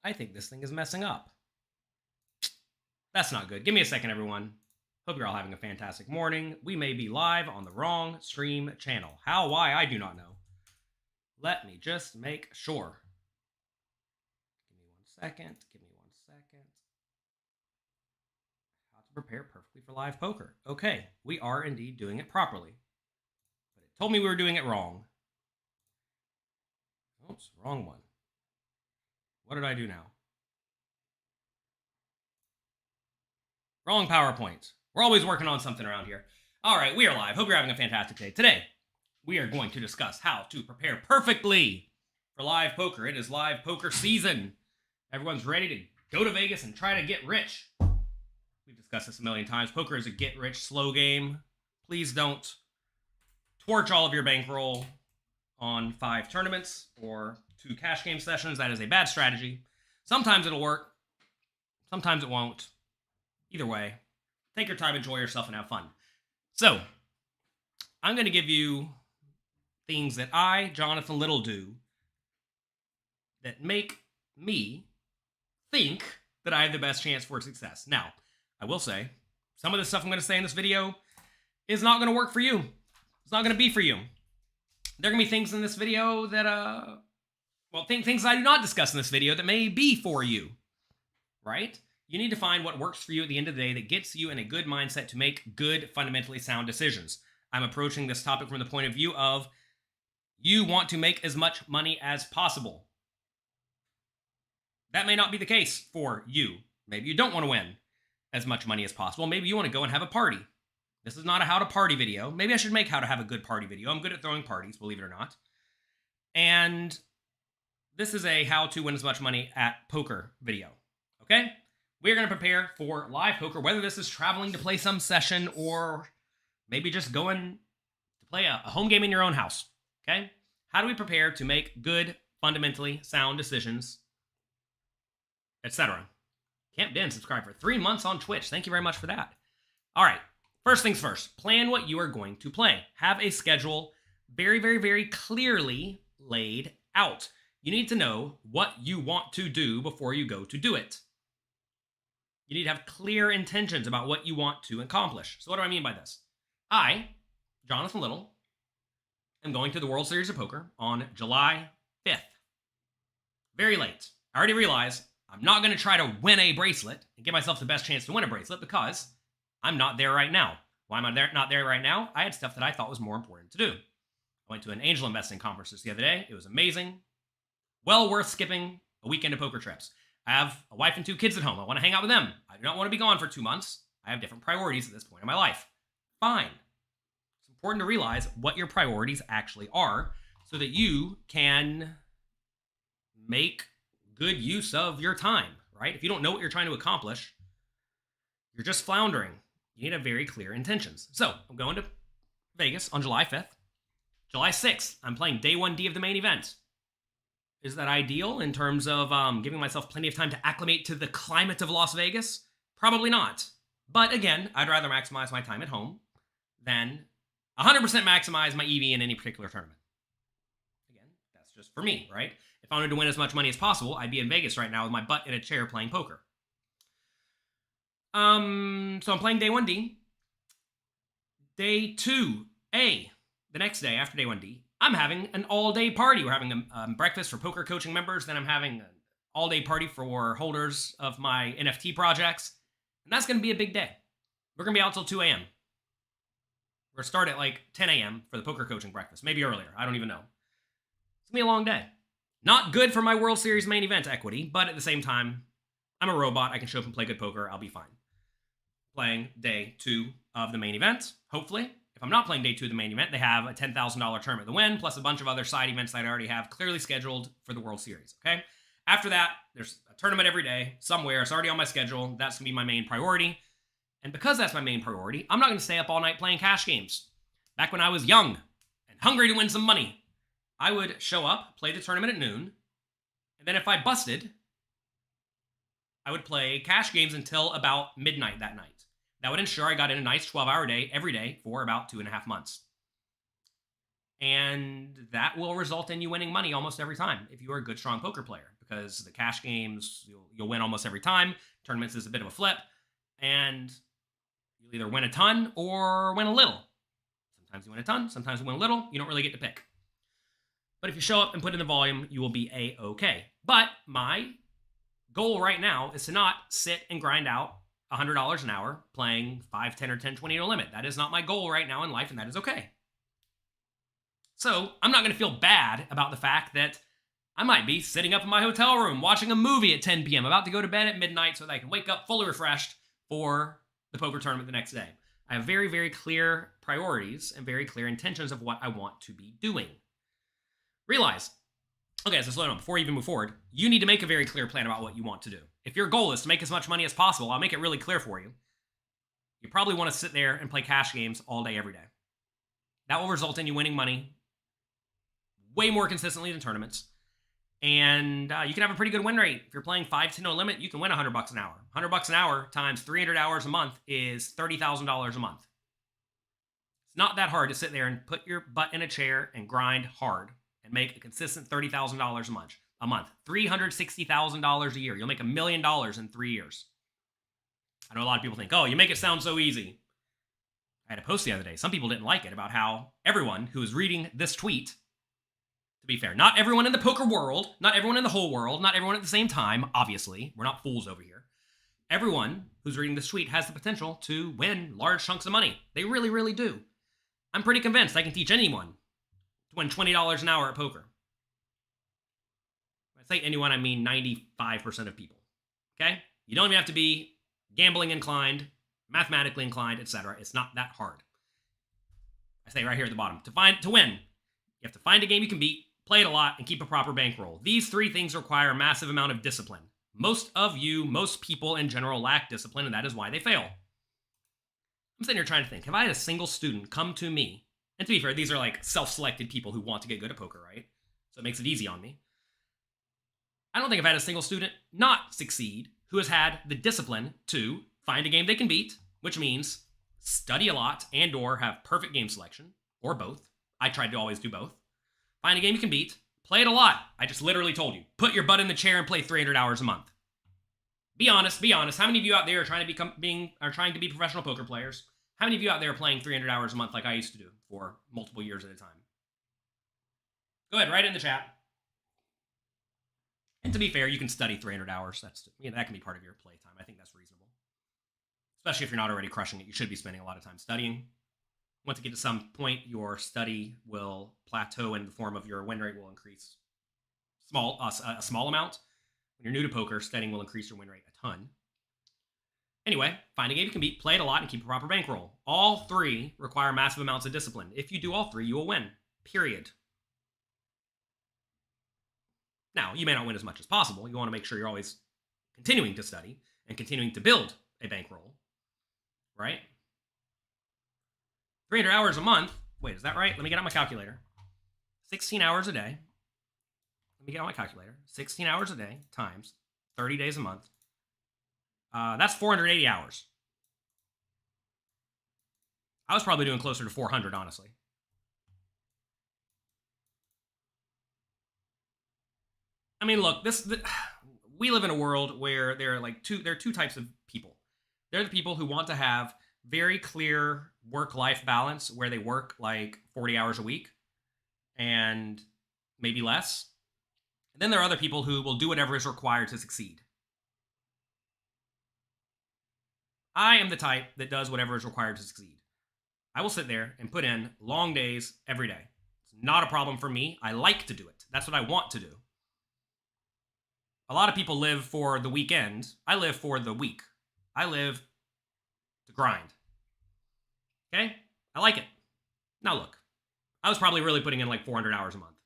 I think this thing is messing up. That's not good. Give me a second, everyone. Hope you're all having a fantastic morning. We may be live on the wrong stream channel. How, why, I do not know. Let me just make sure. Give me 1 second. Give me 1 second. How to prepare perfectly for live poker. Okay, we are indeed doing it properly. But it told me we were doing it wrong. Oops, wrong one. What did I do now? Wrong PowerPoint. We're always working on something around here. All right, we are live. Hope you're having a fantastic day. Today, we are going to discuss how to prepare perfectly for live poker. It is live poker season. Everyone's ready to go to Vegas and try to get rich. We've discussed this a million times. Poker is a get rich slow game. Please don't torch all of your bankroll on 5 tournaments or 2 cash game sessions. That is a bad strategy. Sometimes it'll work. Sometimes it won't. Either way, take your time, enjoy yourself, and have fun. So, I'm going to give you things that I, Jonathan Little, do that make me think that I have the best chance for success. Now, I will say, some of the stuff I'm going to say in this video is not going to work for you. It's not going to be for you. There are going to be things in this video that, things I do not discuss in this video that may be for you, right? You need to find what works for you at the end of the day that gets you in a good mindset to make good, fundamentally sound decisions. I'm approaching this topic from the point of view of you want to make as much money as possible. That may not be the case for you. Maybe you don't want to win as much money as possible. Maybe you want to go and have a party. This is not a how to party video. Maybe I should make how to have a good party video. I'm good at throwing parties, believe it or not. And this is a how to win as much money at poker video. Okay? We're going to prepare for live poker, whether this is traveling to play some session or maybe just going to play a home game in your own house. Okay? How do we prepare to make good, fundamentally sound decisions, etc.? Camp Den subscribed for 3 months on Twitch. Thank you very much for that. All right. First things first, plan what you are going to play. Have a schedule very, very, very clearly laid out. You need to know what you want to do before you go to do it. You need to have clear intentions about what you want to accomplish. So what do I mean by this? I, Jonathan Little, am going to the World Series of Poker on July 5th. Very late. I already realize I'm not going to try to win a bracelet and give myself the best chance to win a bracelet because I'm not there right now. Why am I not there right now? I had stuff that I thought was more important to do. I went to an angel investing conference the other day. It was amazing. Well worth skipping a weekend of poker trips. I have a wife and 2 kids at home. I want to hang out with them. I do not want to be gone for 2 months. I have different priorities at this point in my life. Fine. It's important to realize what your priorities actually are so that you can make good use of your time, right? If you don't know what you're trying to accomplish, you're just floundering. You need to have very clear intentions. So I'm going to Vegas on July 5th. July 6th, I'm playing day 1D of the main event. Is that ideal in terms of giving myself plenty of time to acclimate to the climate of Las Vegas? Probably not. But again, I'd rather maximize my time at home than 100% maximize my EV in any particular tournament. Again, that's just for me, right? If I wanted to win as much money as possible, I'd be in Vegas right now with my butt in a chair playing poker. So I'm playing day 1D. Day 2A, the next day after day 1D, I'm having an all-day party. We're having a breakfast for poker coaching members. Then I'm having an all-day party for holders of my NFT projects. And that's going to be a big day. We're going to be out till 2 a.m. We're going to start at like 10 a.m. for the poker coaching breakfast. Maybe earlier. I don't even know. It's going to be a long day. Not good for my World Series main event equity, but at the same time, I'm a robot. I can show up and play good poker. I'll be fine. Playing day 2 of the main event, hopefully. If I'm not playing day 2 of the main event, they have a $10,000 tournament to win, plus a bunch of other side events that I already have clearly scheduled for the World Series, okay? After that, there's a tournament every day, somewhere. It's already on my schedule. That's going to be my main priority. And because that's my main priority, I'm not going to stay up all night playing cash games. Back when I was young and hungry to win some money, I would show up, play the tournament at noon, and then if I busted, I would play cash games until about midnight that night. That would ensure I got in a nice 12-hour day every day for about 2.5 months. And that will result in you winning money almost every time if you are a good, strong poker player, because the cash games, you'll win almost every time. Tournaments is a bit of a flip, and you'll either win a ton or win a little. Sometimes you win a ton, sometimes you win a little. You don't really get to pick. But if you show up and put in the volume, you will be A-okay. But my goal right now is to not sit and grind out $100 an hour playing 5, 10, or 10, 20 no limit. That is not my goal right now in life, and that is okay. So I'm not going to feel bad about the fact that I might be sitting up in my hotel room watching a movie at 10 p.m., about to go to bed at midnight so that I can wake up fully refreshed for the poker tournament the next day. I have very, very clear priorities and very clear intentions of what I want to be doing. Realize, okay, so slow down. Before you even move forward, you need to make a very clear plan about what you want to do. If your goal is to make as much money as possible, I'll make it really clear for you. You probably want to sit there and play cash games all day, every day. That will result in you winning money way more consistently than tournaments. And you can have a pretty good win rate. If you're playing 5 to no limit, you can win $100 an hour. $100 an hour times 300 hours a month is $30,000 a month. It's not that hard to sit there and put your butt in a chair and grind hard and make a consistent $30,000 a month. $360,000 a year. You'll make $1 million in 3 years. I know a lot of people think, oh, you make it sound so easy. I had a post the other day. Some people didn't like it about how everyone who is reading this tweet, to be fair, not everyone in the poker world, not everyone in the whole world, not everyone at the same time, obviously. We're not fools over here. Everyone who's reading this tweet has the potential to win large chunks of money. They really, really do. I'm pretty convinced I can teach anyone to win $20 an hour at poker. When I say anyone, I mean 95% of people. Okay? You don't even have to be gambling inclined, mathematically inclined, etc. It's not that hard. I say right here at the bottom, to win, you have to find a game you can beat, play it a lot, and keep a proper bankroll. These 3 things require a massive amount of discipline. Most people in general lack discipline, and that is why they fail. I'm sitting here trying to think, have I had a single student come to me, and to be fair, these are like self-selected people who want to get good at poker, right? So it makes it easy on me. I don't think I've had a single student not succeed who has had the discipline to find a game they can beat, which means study a lot and or have perfect game selection, or both. I tried to always do both. Find a game you can beat, play it a lot. I just literally told you, put your butt in the chair and play 300 hours a month. Be honest. How many of you out there are trying to be professional poker players? How many of you out there are playing 300 hours a month like I used to do for multiple years at a time? Go ahead, write it in the chat. And to be fair, you can study 300 hours. That can be part of your playtime. I think that's reasonable. Especially if you're not already crushing it. You should be spending a lot of time studying. Once you get to some point, your study will plateau in the form of your win rate will increase a small amount. When you're new to poker, studying will increase your win rate a ton. Anyway, find a game you can beat, play it a lot, and keep a proper bankroll. All 3 require massive amounts of discipline. If you do all 3, you will win. Period. Now, you may not win as much as possible. You want to make sure you're always continuing to study and continuing to build a bankroll, right? 300 hours a month. Wait, is that right? Let me get out my calculator. 16 hours a day. Let me get out my calculator. 16 hours a day times 30 days a month. That's 480 hours. I was probably doing closer to 400, honestly. I mean, look, we live in a world where there are 2 types of people. There are the people who want to have very clear work-life balance where they work like 40 hours a week and maybe less. And then there are other people who will do whatever is required to succeed. I am the type that does whatever is required to succeed. I will sit there and put in long days every day. It's not a problem for me. I like to do it. That's what I want to do. A lot of people live for the weekend. I live for the week. I live to grind. Okay? I like it. Now look, I was probably really putting in like 400 hours a month.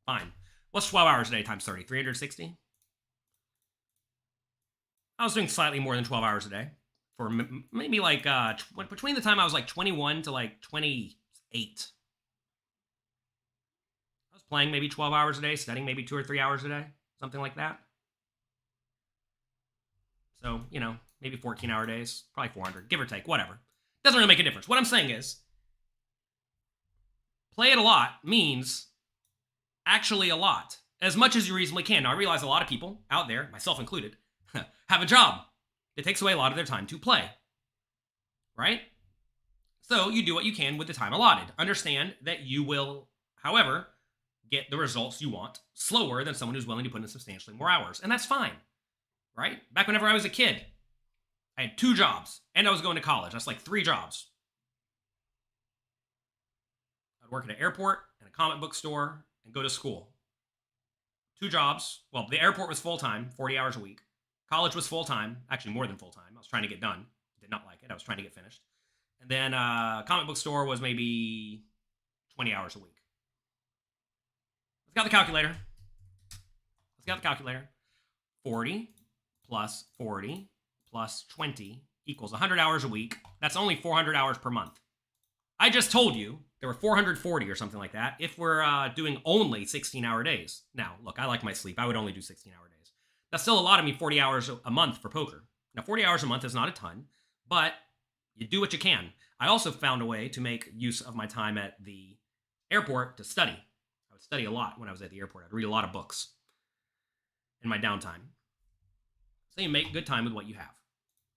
Fine. What's 12 hours a day times 30? 360? I was doing slightly more than 12 hours a day for maybe like between the time I was like 21 to like 28. I was playing maybe 12 hours a day, studying maybe 2 or 3 hours a day, something like that. So, maybe 14-hour days, probably 400, give or take, whatever. Doesn't really make a difference. What I'm saying is, Play it a lot means actually a lot, as much as you reasonably can. Now, I realize a lot of people out there, myself included, have a job that takes away a lot of their time to play, right? So you do what you can with the time allotted. Understand that you will, however, get the results you want slower than someone who's willing to put in substantially more hours. And that's fine, right? Back whenever I was a kid, I had 2 jobs and I was going to college. That's like 3 jobs. I'd work at an airport and a comic book store and go to school. 2 jobs. Well, the airport was full-time, 40 hours a week. College was full-time, actually more than full-time. I was trying to get done. Did not like it. I was trying to get finished. And then comic book store was maybe 20 hours a week. Let's get the calculator. 40 plus 40 plus 20 equals 100 hours a week. That's only 400 hours per month. I just told you there were 440 or something like that if we're doing only 16-hour days. Now, look, I like my sleep. I would only do 16-hour days. That's still a lot of me 40 hours a month for poker. Now, 40 hours a month is not a ton, but you do what you can. I also found a way to make use of my time at the airport to study. I would study a lot when I was at the airport. I'd read a lot of books in my downtime. So you make good time with what you have.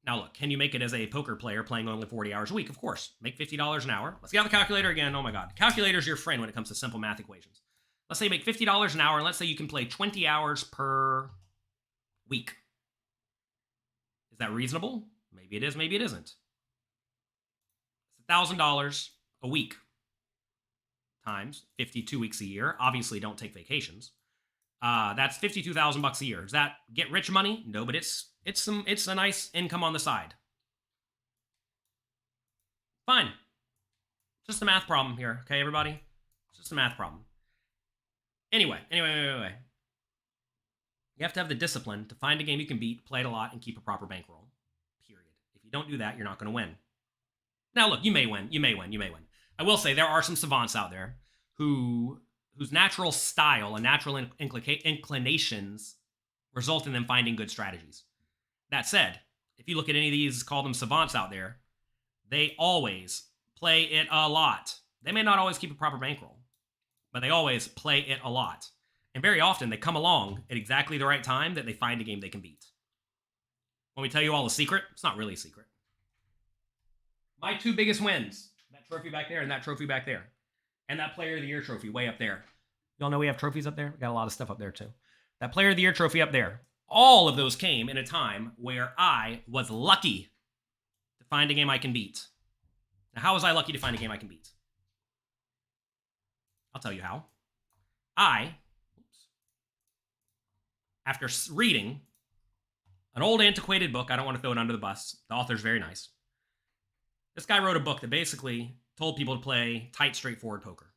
Now look, can you make it as a poker player playing only 40 hours a week? Of course. Make $50 an hour. Let's get out the calculator again. Oh my God. Calculator's your friend when it comes to simple math equations. Let's say you make $50 an hour, and let's say you can play 20 hours per week. Is that reasonable? Maybe it is, maybe it isn't. It's $1,000 a week times 52 weeks a year. Obviously, don't take vacations. That's $52,000 a year. Does that get rich money? No, but it's a nice income on the side. Fine. Just a math problem here, okay, everybody? It's just a math problem. Anyway. You have to have the discipline to find a game you can beat, play it a lot, and keep a proper bankroll. Period. If you don't do that, you're not going to win. Now, look, you may win. I will say there are some savants out there whose natural style and natural inclinations result in them finding good strategies. That said, if you look at any of these, call them savants out there, they always play it a lot. They may not always keep a proper bankroll, but they always play it a lot. And very often they come along at exactly the right time that they find a game they can beat. When we tell you all the secret, it's not really a secret. My 2 biggest wins, that trophy back there and that trophy back there. And that Player of the Year trophy way up there. Y'all know we have trophies up there? We got a lot of stuff up there too. That Player of the Year trophy up there. All of those came in a time where I was lucky to find a game I can beat. Now, how was I lucky to find a game I can beat? I'll tell you how. After reading an old antiquated book, I don't want to throw it under the bus. The author's very nice. This guy wrote a book that basically told people to play tight, straightforward poker.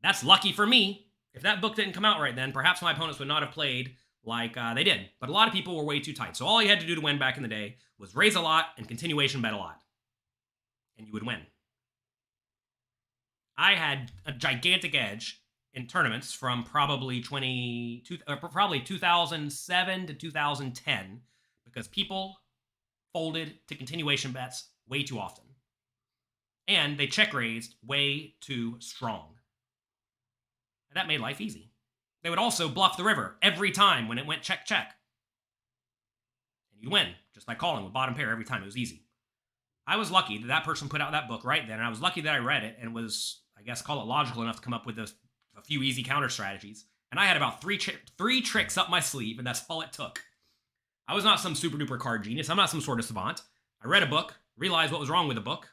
That's lucky for me. If that book didn't come out right then, perhaps my opponents would not have played like they did. But a lot of people were way too tight. So all you had to do to win back in the day was raise a lot and continuation bet a lot. And you would win. I had a gigantic edge in tournaments from probably 2007 to 2010 because people folded to continuation bets way too often. And they check raised way too strong. And that made life easy. They would also bluff the river every time when it went check, check. And you'd win just by calling with bottom pair every time. It was easy. I was lucky that that person put out that book right then, and I was lucky that I read it and was, I guess, call it logical enough to come up with a few easy counter strategies. And I had about three tricks up my sleeve, and that's all it took. I was not some super duper card genius. I'm not some sort of savant. I read a book, realized what was wrong with the book,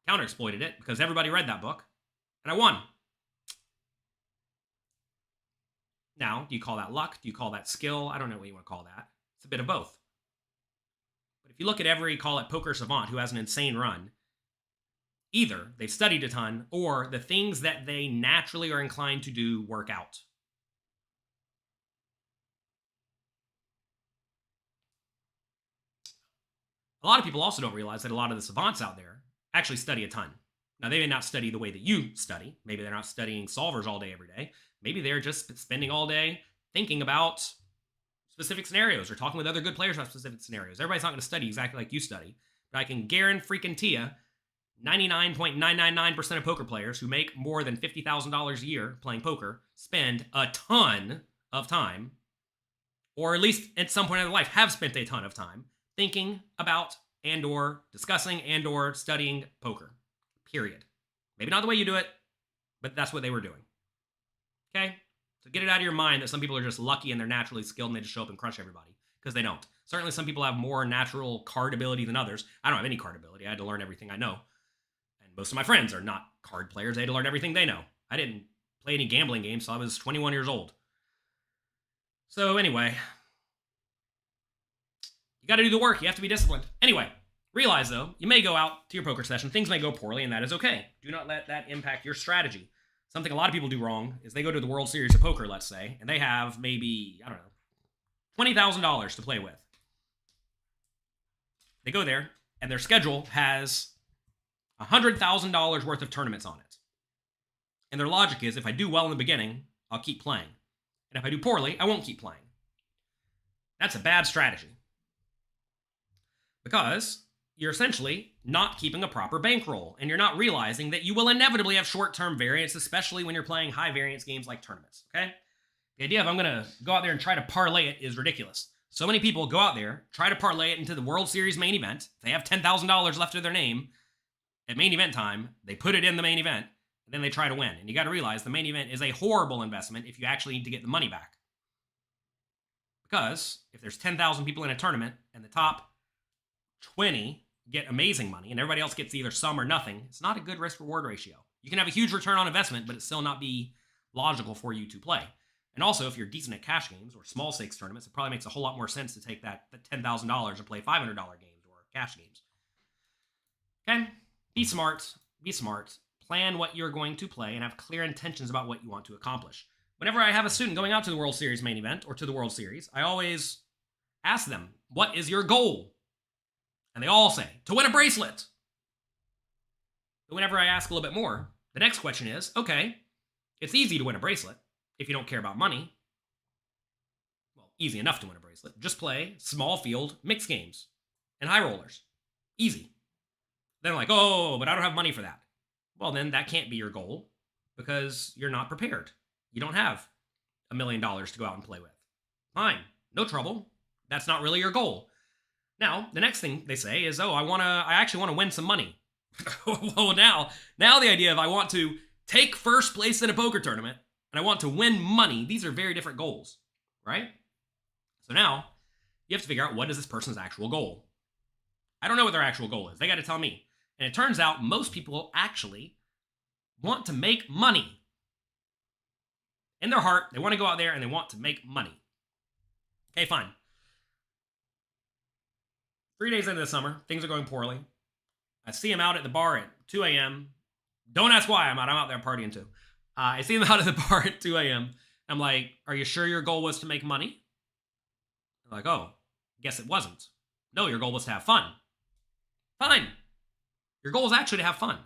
counter exploited it because everybody read that book, and I won. Now, do you call that luck? Do you call that skill? I don't know what you want to call that. It's a bit of both. But if you look at every, call it poker savant who has an insane run, either they've studied a ton or the things that they naturally are inclined to do work out. A lot of people also don't realize that a lot of the savants out there actually study a ton. Now, they may not study the way that you study. Maybe they're not studying solvers all day, every day. Maybe they're just spending all day thinking about specific scenarios or talking with other good players about specific scenarios. Everybody's not going to study exactly like you study. But I can guarantee you, 99.999% of poker players who make more than $50,000 a year playing poker spend a ton of time, or at least at some point in their life have spent a ton of time thinking about and or discussing and or studying poker. Period. Maybe not the way you do it, but that's what they were doing. Okay? So get it out of your mind that some people are just lucky and they're naturally skilled and they just show up and crush everybody, because they don't. Certainly some people have more natural card ability than others. I don't have any card ability. I had to learn everything I know. And most of my friends are not card players. They had to learn everything they know. I didn't play any gambling games, so I was 21 years old. So anyway, you got to do the work. You have to be disciplined. Anyway, realize, though, you may go out to your poker session. Things may go poorly, and that is okay. Do not let that impact your strategy. Something a lot of people do wrong is they go to the World Series of Poker, let's say, and they have maybe, I don't know, $20,000 to play with. They go there, and their schedule has $100,000 worth of tournaments on it. And their logic is, if I do well in the beginning, I'll keep playing. And if I do poorly, I won't keep playing. That's a bad strategy. Because you're essentially not keeping a proper bankroll, and you're not realizing that you will inevitably have short-term variance, especially when you're playing high-variance games like tournaments, okay? The idea of I'm going to go out there and try to parlay it is ridiculous. So many people go out there, try to parlay it into the World Series main event. They have $10,000 left of their name. At main event time, they put it in the main event, and then they try to win. And you got to realize the main event is a horrible investment if you actually need to get the money back. Because if there's 10,000 people in a tournament and the top 20 get amazing money and everybody else gets either some or nothing, it's not a good risk-reward ratio. You can have a huge return on investment, but it still not be logical for you to play. And also, if you're decent at cash games or small stakes tournaments, it probably makes a whole lot more sense to take that $10,000 and play $500 games or cash games. Okay? Be smart. Be smart. Plan what you're going to play and have clear intentions about what you want to accomplish. Whenever I have a student going out to the World Series main event or to the World Series, I always ask them, what is your goal? And they all say, to win a bracelet. But whenever I ask a little bit more, the next question is, okay, it's easy to win a bracelet if you don't care about money. Well, easy enough to win a bracelet. Just play small field mixed games and high rollers. Easy. They're like, oh, but I don't have money for that. Well, then that can't be your goal because you're not prepared. You don't have $1 million to go out and play with. Fine, no trouble. That's not really your goal. Now, the next thing they say is, oh, I actually want to win some money. Well, now the idea of I want to take first place in a poker tournament and I want to win money, these are very different goals, right? So now you have to figure out what is this person's actual goal. I don't know what their actual goal is. They got to tell me. And it turns out most people actually want to make money. In their heart, they want to go out there and they want to make money. Okay, fine. 3 days into the summer, things are going poorly. I see him out at the bar at 2 a.m. Don't ask why I'm out there partying too. I see him out at the bar at 2 a.m. I'm like, are you sure your goal was to make money? They're like, oh, guess it wasn't. No, your goal was to have fun. Fine. Your goal is actually to have fun.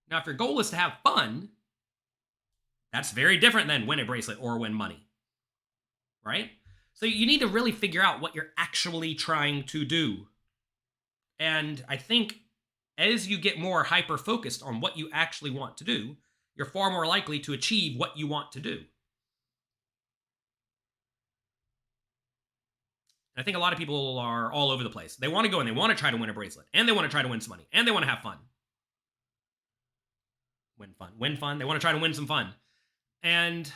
Now, if your goal is to have fun, that's very different than win a bracelet or win money, right? So you need to really figure out what you're actually trying to do. And I think as you get more hyper-focused on what you actually want to do, you're far more likely to achieve what you want to do. I think a lot of people are all over the place. They want to go and they want to try to win a bracelet, and they want to try to win some money, and they want to have fun. Win fun. They want to try to win some fun. And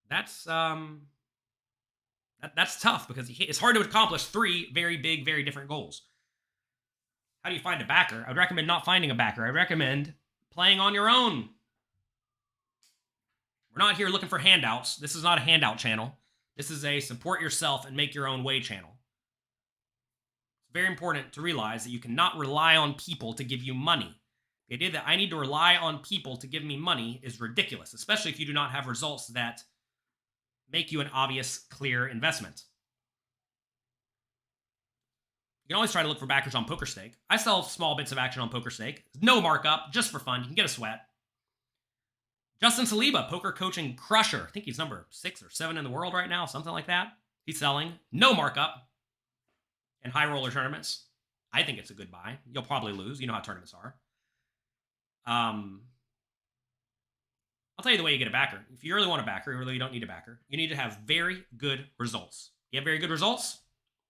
that's tough because it's hard to accomplish 3 very big, very different goals. How do you find a backer? I would recommend not finding a backer. I recommend playing on your own. We're not here looking for handouts. This is not a handout channel. This is a support yourself and make your own way channel. It's very important to realize that you cannot rely on people to give you money. The idea that I need to rely on people to give me money is ridiculous, especially if you do not have results that make you an obvious, clear investment. You can always try to look for backers on PokerStake. I sell small bits of action on PokerStake. No markup, just for fun. You can get a sweat. Justin Saliba, poker coaching crusher. I think he's number 6 or 7 in the world right now, something like that. He's selling. No markup in high roller tournaments. I think it's a good buy. You'll probably lose. You know how tournaments are. Um, I'll tell you the way you get a backer. If you really want a backer, really you don't need a backer. You need to have very good results. You have very good results?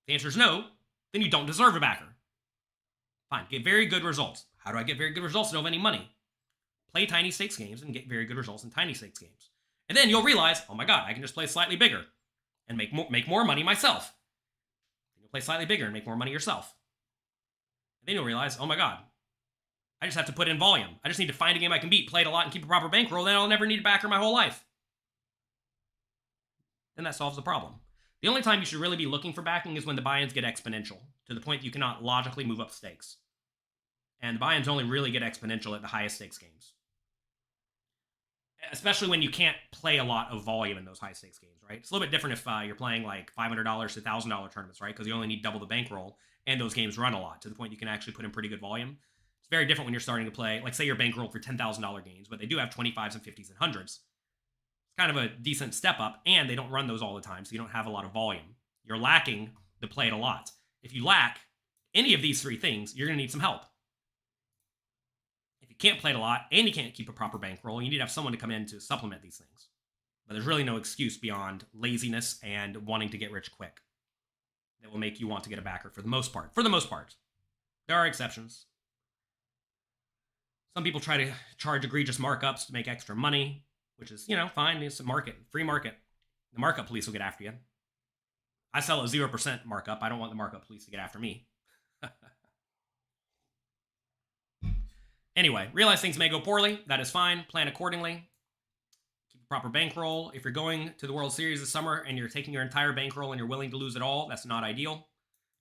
If the answer is no, then you don't deserve a backer. Fine, get very good results. How do I get very good results? I don't have any money. Play tiny stakes games and get very good results in tiny stakes games. And then you'll realize, oh my god, I can just play slightly bigger and make more money myself. Then you'll play slightly bigger and make more money yourself. And then you'll realize, oh my god, I just have to put in volume. I just need to find a game I can beat, play it a lot, and keep a proper bankroll. Then I'll never need a backer my whole life. Then that solves the problem. The only time you should really be looking for backing is when the buy-ins get exponential, to the point you cannot logically move up stakes. And the buy-ins only really get exponential at the highest stakes games. Especially when you can't play a lot of volume in those high stakes games, right? It's a little bit different if you're playing like $500 to $1,000 tournaments, right? Because you only need double the bankroll, and those games run a lot, to the point you can actually put in pretty good volume. It's very different when you're starting to play, like say you're bankrolled for $10,000 games, but they do have 25s and 50s and 100s. It's kind of a decent step up, and they don't run those all the time, so you don't have a lot of volume. You're lacking the play it a lot. If you lack any of these three things, you're going to need some help. If you can't play it a lot and you can't keep a proper bankroll, you need to have someone to come in to supplement these things. But there's really no excuse beyond laziness and wanting to get rich quick that will make you want to get a backer for the most part. For the most part. There are exceptions. Some people try to charge egregious markups to make extra money, which is, fine. It's a market, free market. The markup police will get after you. I sell a 0% markup. I don't want the markup police to get after me. Anyway, realize things may go poorly. That is fine. Plan accordingly. Keep a proper bankroll. If you're going to the World Series this summer and you're taking your entire bankroll and you're willing to lose it all, that's not ideal.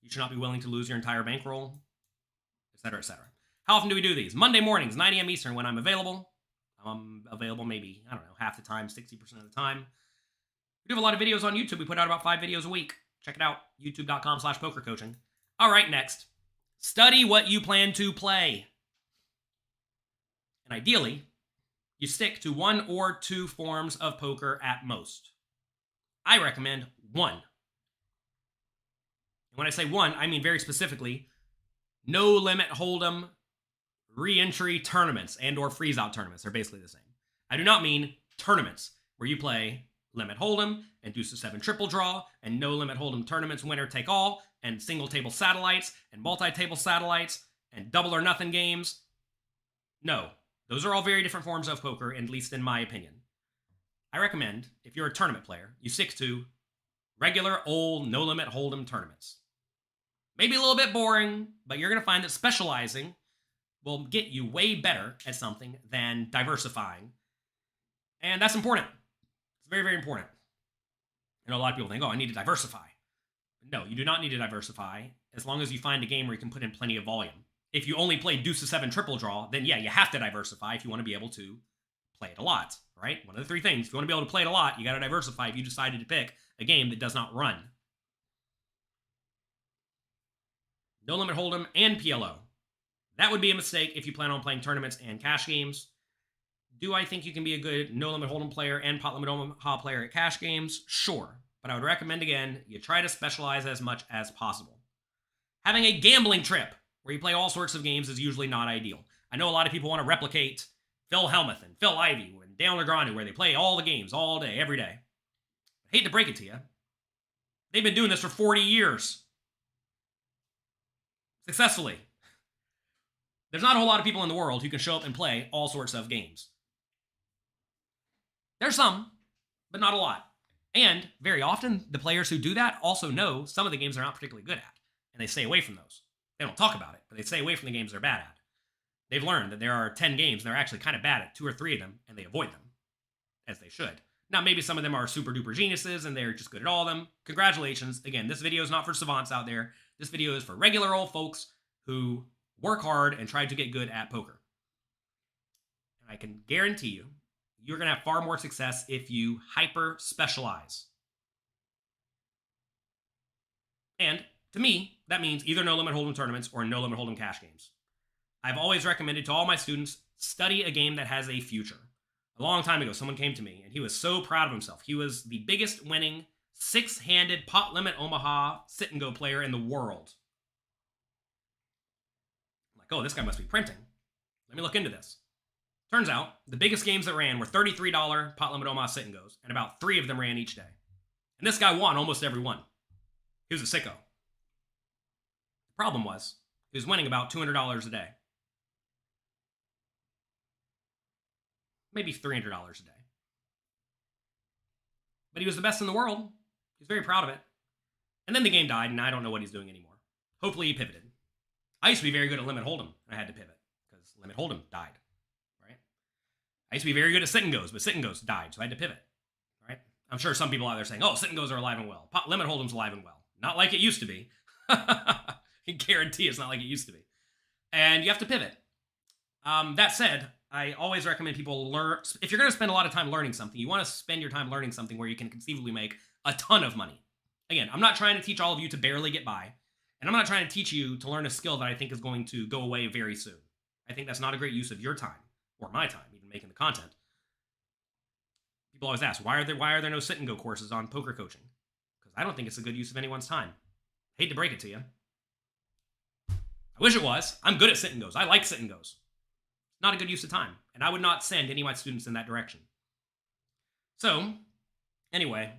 You should not be willing to lose your entire bankroll, etc., etc. How often do we do these? Monday mornings, 9 a.m. Eastern, when I'm available. I'm available maybe, half the time, 60% of the time. We do have a lot of videos on YouTube. We put out about 5 videos a week. Check it out, youtube.com/pokercoaching. All right, next. Study what you plan to play. And ideally, you stick to 1 or 2 forms of poker at most. I recommend 1. And when I say 1, I mean very specifically, no limit hold'em re-entry tournaments and or freeze-out tournaments. They're basically the same. I do not mean tournaments where you play limit hold'em and deuce to 7 triple draw and no limit hold'em tournaments winner take all and single table satellites and multi-table satellites and double or nothing games. No. Those are all very different forms of poker, at least in my opinion. I recommend, if you're a tournament player, you stick to regular old no-limit hold'em tournaments. Maybe a little bit boring, but you're going to find that specializing will get you way better at something than diversifying. And that's important. It's very, very important. A lot of people think, I need to diversify. No, you do not need to diversify as long as you find a game where you can put in plenty of volume. If you only play deuce to 7 triple draw, then yeah, you have to diversify if you want to be able to play it a lot, right? One of the 3 things. If you want to be able to play it a lot, you got to diversify if you decided to pick a game that does not run. No limit hold'em and PLO. That would be a mistake if you plan on playing tournaments and cash games. Do I think you can be a good no limit hold'em player and pot limit Omaha player at cash games? Sure. But I would recommend, again, you try to specialize as much as possible. Having a gambling trip where you play all sorts of games is usually not ideal. I know a lot of people want to replicate Phil Hellmuth and Phil Ivey and Dale Negreanu, where they play all the games all day, every day. I hate to break it to you. They've been doing this for 40 years. Successfully. There's not a whole lot of people in the world who can show up and play all sorts of games. There's some, but not a lot. And very often, the players who do that also know some of the games they're not particularly good at, and they stay away from those. They don't talk about it, but they stay away from the games they're bad at. They've learned that there are 10 games, and they're actually kind of bad at 2 or 3 of them, and they avoid them, as they should. Now, maybe some of them are super-duper geniuses, and they're just good at all of them. Congratulations. Again, this video is not for savants out there. This video is for regular old folks who work hard and try to get good at poker. And I can guarantee you, you're going to have far more success if you hyper-specialize. And to me, that means either no limit hold'em tournaments or no limit hold'em cash games. I've always recommended to all my students, study a game that has a future. A long time ago, someone came to me, and he was so proud of himself. He was the biggest winning 6-handed pot limit Omaha sit-and-go player in the world. oh, this guy must be printing. Let me look into this. Turns out the biggest games that ran were $33 Pot Limit Omaha sit and goes, and about 3 of them ran each day. And this guy won almost every one. He was a sicko. The problem was, he was winning about $200 a day. Maybe $300 a day. But he was the best in the world. He's very proud of it. And then the game died, and I don't know what he's doing anymore. Hopefully he pivoted. I used to be very good at Limit Hold'em, and I had to pivot, because Limit Hold'em died, right? I used to be very good at Sit and Goes, but Sit and Goes died, so I had to pivot, right? I'm sure some people out there saying, oh, Sit and Goes are alive and well. Limit Hold'em's alive and well. Not like it used to be. I can guarantee it's not like it used to be. And you have to pivot. That said, I always recommend people learn. If you're going to spend a lot of time learning something, you want to spend your time learning something where you can conceivably make a ton of money. Again, I'm not trying to teach all of you to barely get by, and I'm not trying to teach you to learn a skill that I think is going to go away very soon. I think that's not a great use of your time, or my time, even making the content. People always ask, why are there no sit and go courses on poker coaching? Because I don't think it's a good use of anyone's time. Hate to break it to you. I wish it was. I'm good at sit and goes. I like sit and goes. Not a good use of time, and I would not send any of my students in that direction. So, anyway,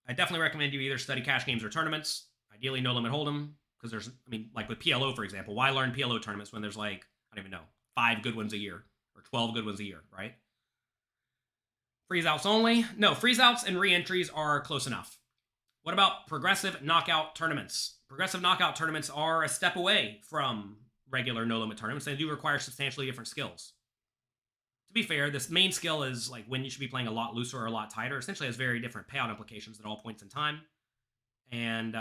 I definitely recommend you either study cash games or tournaments. Ideally, no limit hold'em, because there's, like with PLO, for example, why learn PLO tournaments when there's like, I don't even know, 5 good ones a year, or 12 good ones a year, right? Freeze-outs only? No, freeze-outs and re-entries are close enough. What about progressive knockout tournaments? Progressive knockout tournaments are a step away from regular no-limit tournaments. They do require substantially different skills. To be fair, this main skill is like when you should be playing a lot looser or a lot tighter. Essentially has very different payout implications at all points in time. And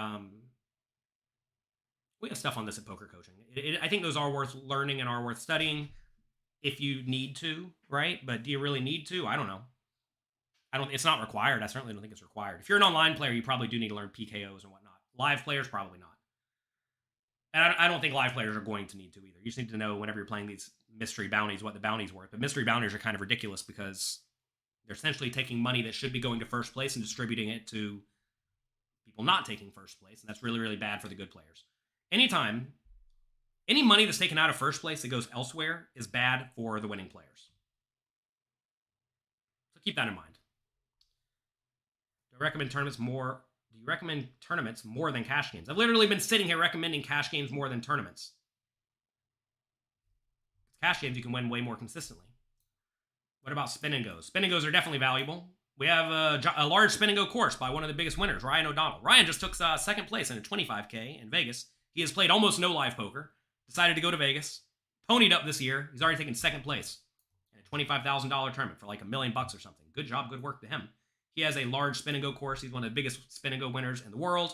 we have stuff on this at Poker Coaching. I think those are worth learning and are worth studying if you need to, right? But do you really need to? I don't know. It's not required. I certainly don't think it's required. If you're an online player, you probably do need to learn PKOs and whatnot. Live players, probably not. And I don't think live players are going to need to either. You just need to know whenever you're playing these mystery bounties what the bounty's worth. But mystery bounties are kind of ridiculous because they're essentially taking money that should be going to first place and distributing it to people not taking first place. And that's really, really bad for the good players. Any money that's taken out of first place that goes elsewhere is bad for the winning players. So keep that in mind. Do you recommend tournaments more than cash games? I've literally been sitting here recommending cash games more than tournaments. Cash games you can win way more consistently. What about spin and goes? Spin and goes are definitely valuable. We have a large spin and go course by one of the biggest winners, Ryan O'Donnell. Ryan just took second place in a 25K in Vegas. He has played almost no live poker. Decided to go to Vegas. Ponied up this year. He's already taken second place in a $25,000 tournament for like $1 million or something. Good job, good work to him. He has a large spin and go course. He's one of the biggest spin and go winners in the world.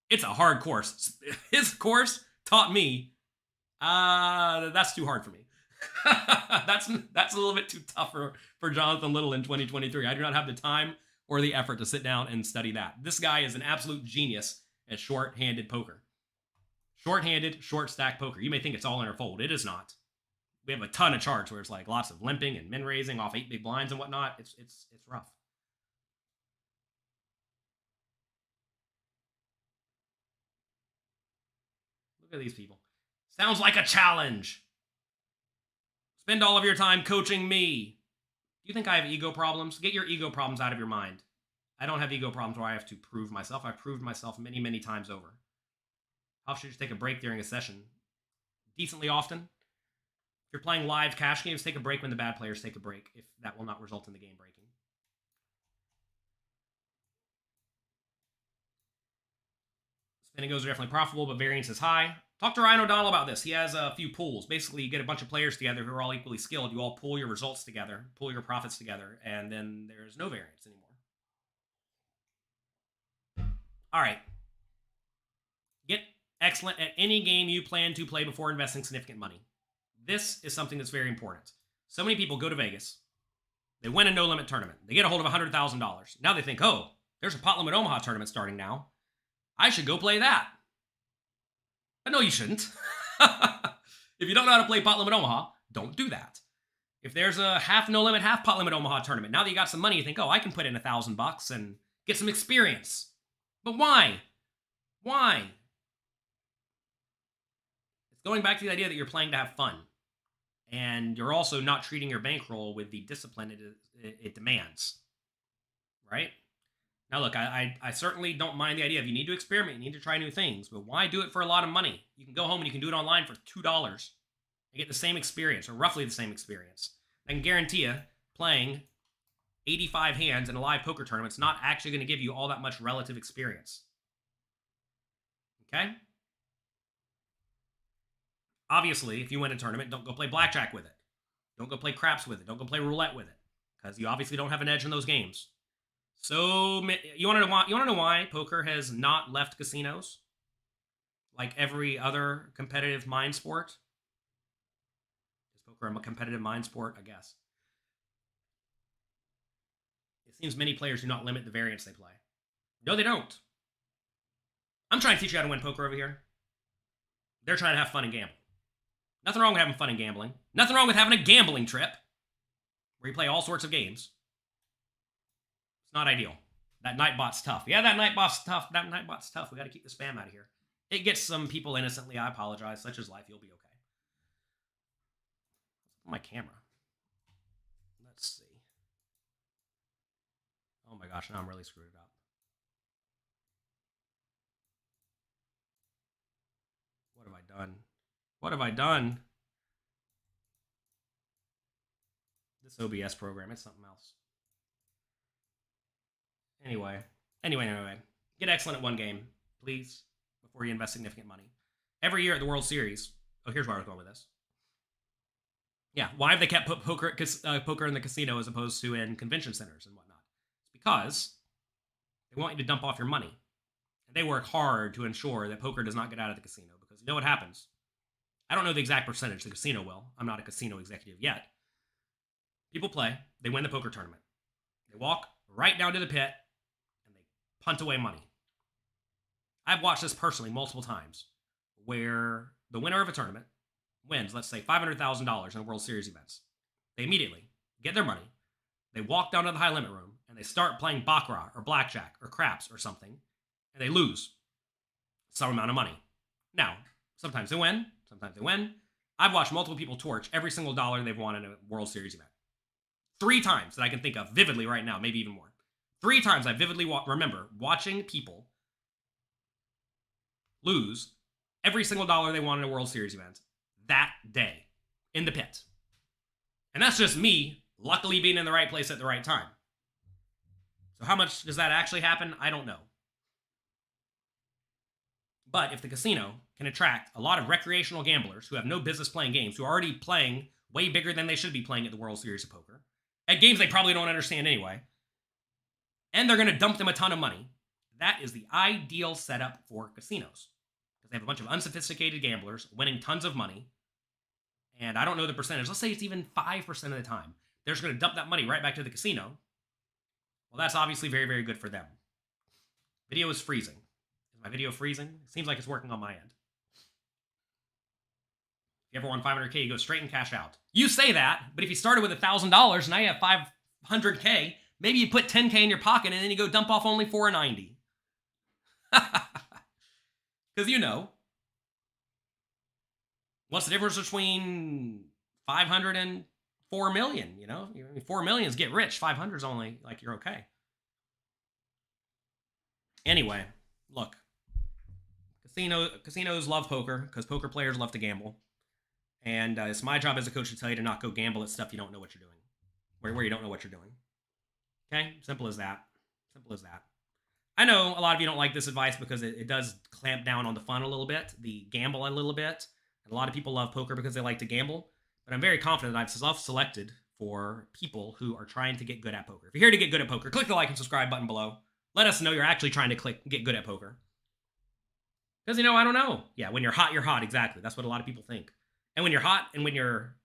It's a hard course. His course taught me, that's too hard for me. That's a little bit too tough for Jonathan Little in 2023. I do not have the time or the effort to sit down and study that. This guy is an absolute genius at short-handed poker. Short-handed, short-stack poker. You may think it's all in or fold. It is not. We have a ton of charts where it's like lots of limping and min-raising off 8 big blinds and whatnot. It's rough. Look at these people. Sounds like a challenge. Spend all of your time coaching me. Do you think I have ego problems? Get your ego problems out of your mind. I don't have ego problems where I have to prove myself. I've proved myself many, many times over. How should you just take a break during a session? Decently often. If you're playing live cash games, take a break when the bad players take a break, if that will not result in the game breaking. Spin and goes are definitely profitable, but variance is high. Talk to Ryan O'Donnell about this. He has a few pools. Basically, you get a bunch of players together who are all equally skilled. You all pool your results together, pool your profits together, and then there's no variance anymore. All right. Get excellent at any game you plan to play before investing significant money. This is something that's very important. So many people go to Vegas. They win a no-limit tournament. They get a hold of $100,000. Now they think, oh, there's a Pot Limit Omaha tournament starting now. I should go play that. But no, you shouldn't. If you don't know how to play Pot Limit Omaha, don't do that. If there's a half no limit, half Pot Limit Omaha tournament, now that you got some money, you think, oh, I can put in $1,000 and get some experience. But why? Why? It's going back to the idea that you're playing to have fun, and you're also not treating your bankroll with the discipline it demands, right? Now, look, I certainly don't mind the idea of you need to experiment, you need to try new things, but why do it for a lot of money? You can go home and you can do it online for $2 and get the same experience, or roughly the same experience. I can guarantee you, playing 85 hands in a live poker tournament is not actually going to give you all that much relative experience. Okay? Obviously, if you win a tournament, don't go play blackjack with it. Don't go play craps with it. Don't go play roulette with it, because you obviously don't have an edge in those games. So you want to know why poker has not left casinos like every other competitive mind sport? Is poker a competitive mind sport? I guess. It seems many players do not limit the variance they play. No, they don't. I'm trying to teach you how to win poker over here. They're trying to have fun and gamble. Nothing wrong with having fun and gambling. Nothing wrong with having a gambling trip where you play all sorts of games. It's not ideal. That Nightbot's tough. Yeah, that Nightbot's tough. That Nightbot's tough. We got to keep the spam out of here. It gets some people innocently. I apologize. Such is life. You'll be okay. My camera. Let's see. Oh my gosh, now I'm really screwed it up. What have I done? What have I done? This OBS program, it's something else. Anyway. Get excellent at one game, please, before you invest significant money. Every year at the World Series. Oh, here's where I was going with this. Yeah, why have they kept poker in the casino as opposed to in convention centers and whatnot? It's because they want you to dump off your money. And they work hard to ensure that poker does not get out of the casino, because you know what happens? I don't know the exact percentage. The casino will. I'm not a casino executive yet. People play. They win the poker tournament. They walk right down to the pit, and they punt away money. I've watched this personally multiple times, where the winner of a tournament wins, let's say, $500,000 in World Series events. They immediately get their money. They walk down to the high limit room, and they start playing baccarat or blackjack or craps or something, and they lose some amount of money. Now, sometimes they win. Sometimes they win. I've watched multiple people torch every single dollar they've won in a World Series event. 3 times that I can think of vividly right now, maybe even more. 3 times I vividly remember watching people lose every single dollar they won in a World Series event that day in the pit. And that's just me luckily being in the right place at the right time. So how much does that actually happen? I don't know. But if the casino can attract a lot of recreational gamblers who have no business playing games, who are already playing way bigger than they should be playing at the World Series of Poker, at games they probably don't understand anyway, and they're going to dump them a ton of money, that is the ideal setup for casinos. Because they have a bunch of unsophisticated gamblers winning tons of money, and I don't know the percentage. Let's say it's even 5% of the time. They're just going to dump that money right back to the casino. Well, that's obviously very, very good for them. Video is freezing. Is my video freezing? It seems like it's working on my end. If you ever won 500K, you go straight and cash out. You say that, but if you started with $1,000 and now you have 500K, maybe you put 10K in your pocket and then you go dump off only $490. Because you know, what's the difference between 500 and 4 million? You know, 4 million is get rich. 500 is only like you're okay. Anyway, look, casinos love poker because poker players love to gamble. And it's my job as a coach to tell you to not go gamble at stuff you don't know what you're doing. Where you don't know what you're doing. Okay? Simple as that. Simple as that. I know a lot of you don't like this advice because it does clamp down on the fun a little bit, the gamble a little bit. And a lot of people love poker because they like to gamble. But I'm very confident that I've self-selected for people who are trying to get good at poker. If you're here to get good at poker, click the like and subscribe button below. Let us know you're actually trying to get good at poker. Because, I don't know. Yeah, when you're hot, you're hot. Exactly. That's what a lot of people think. And when you're hot and when you're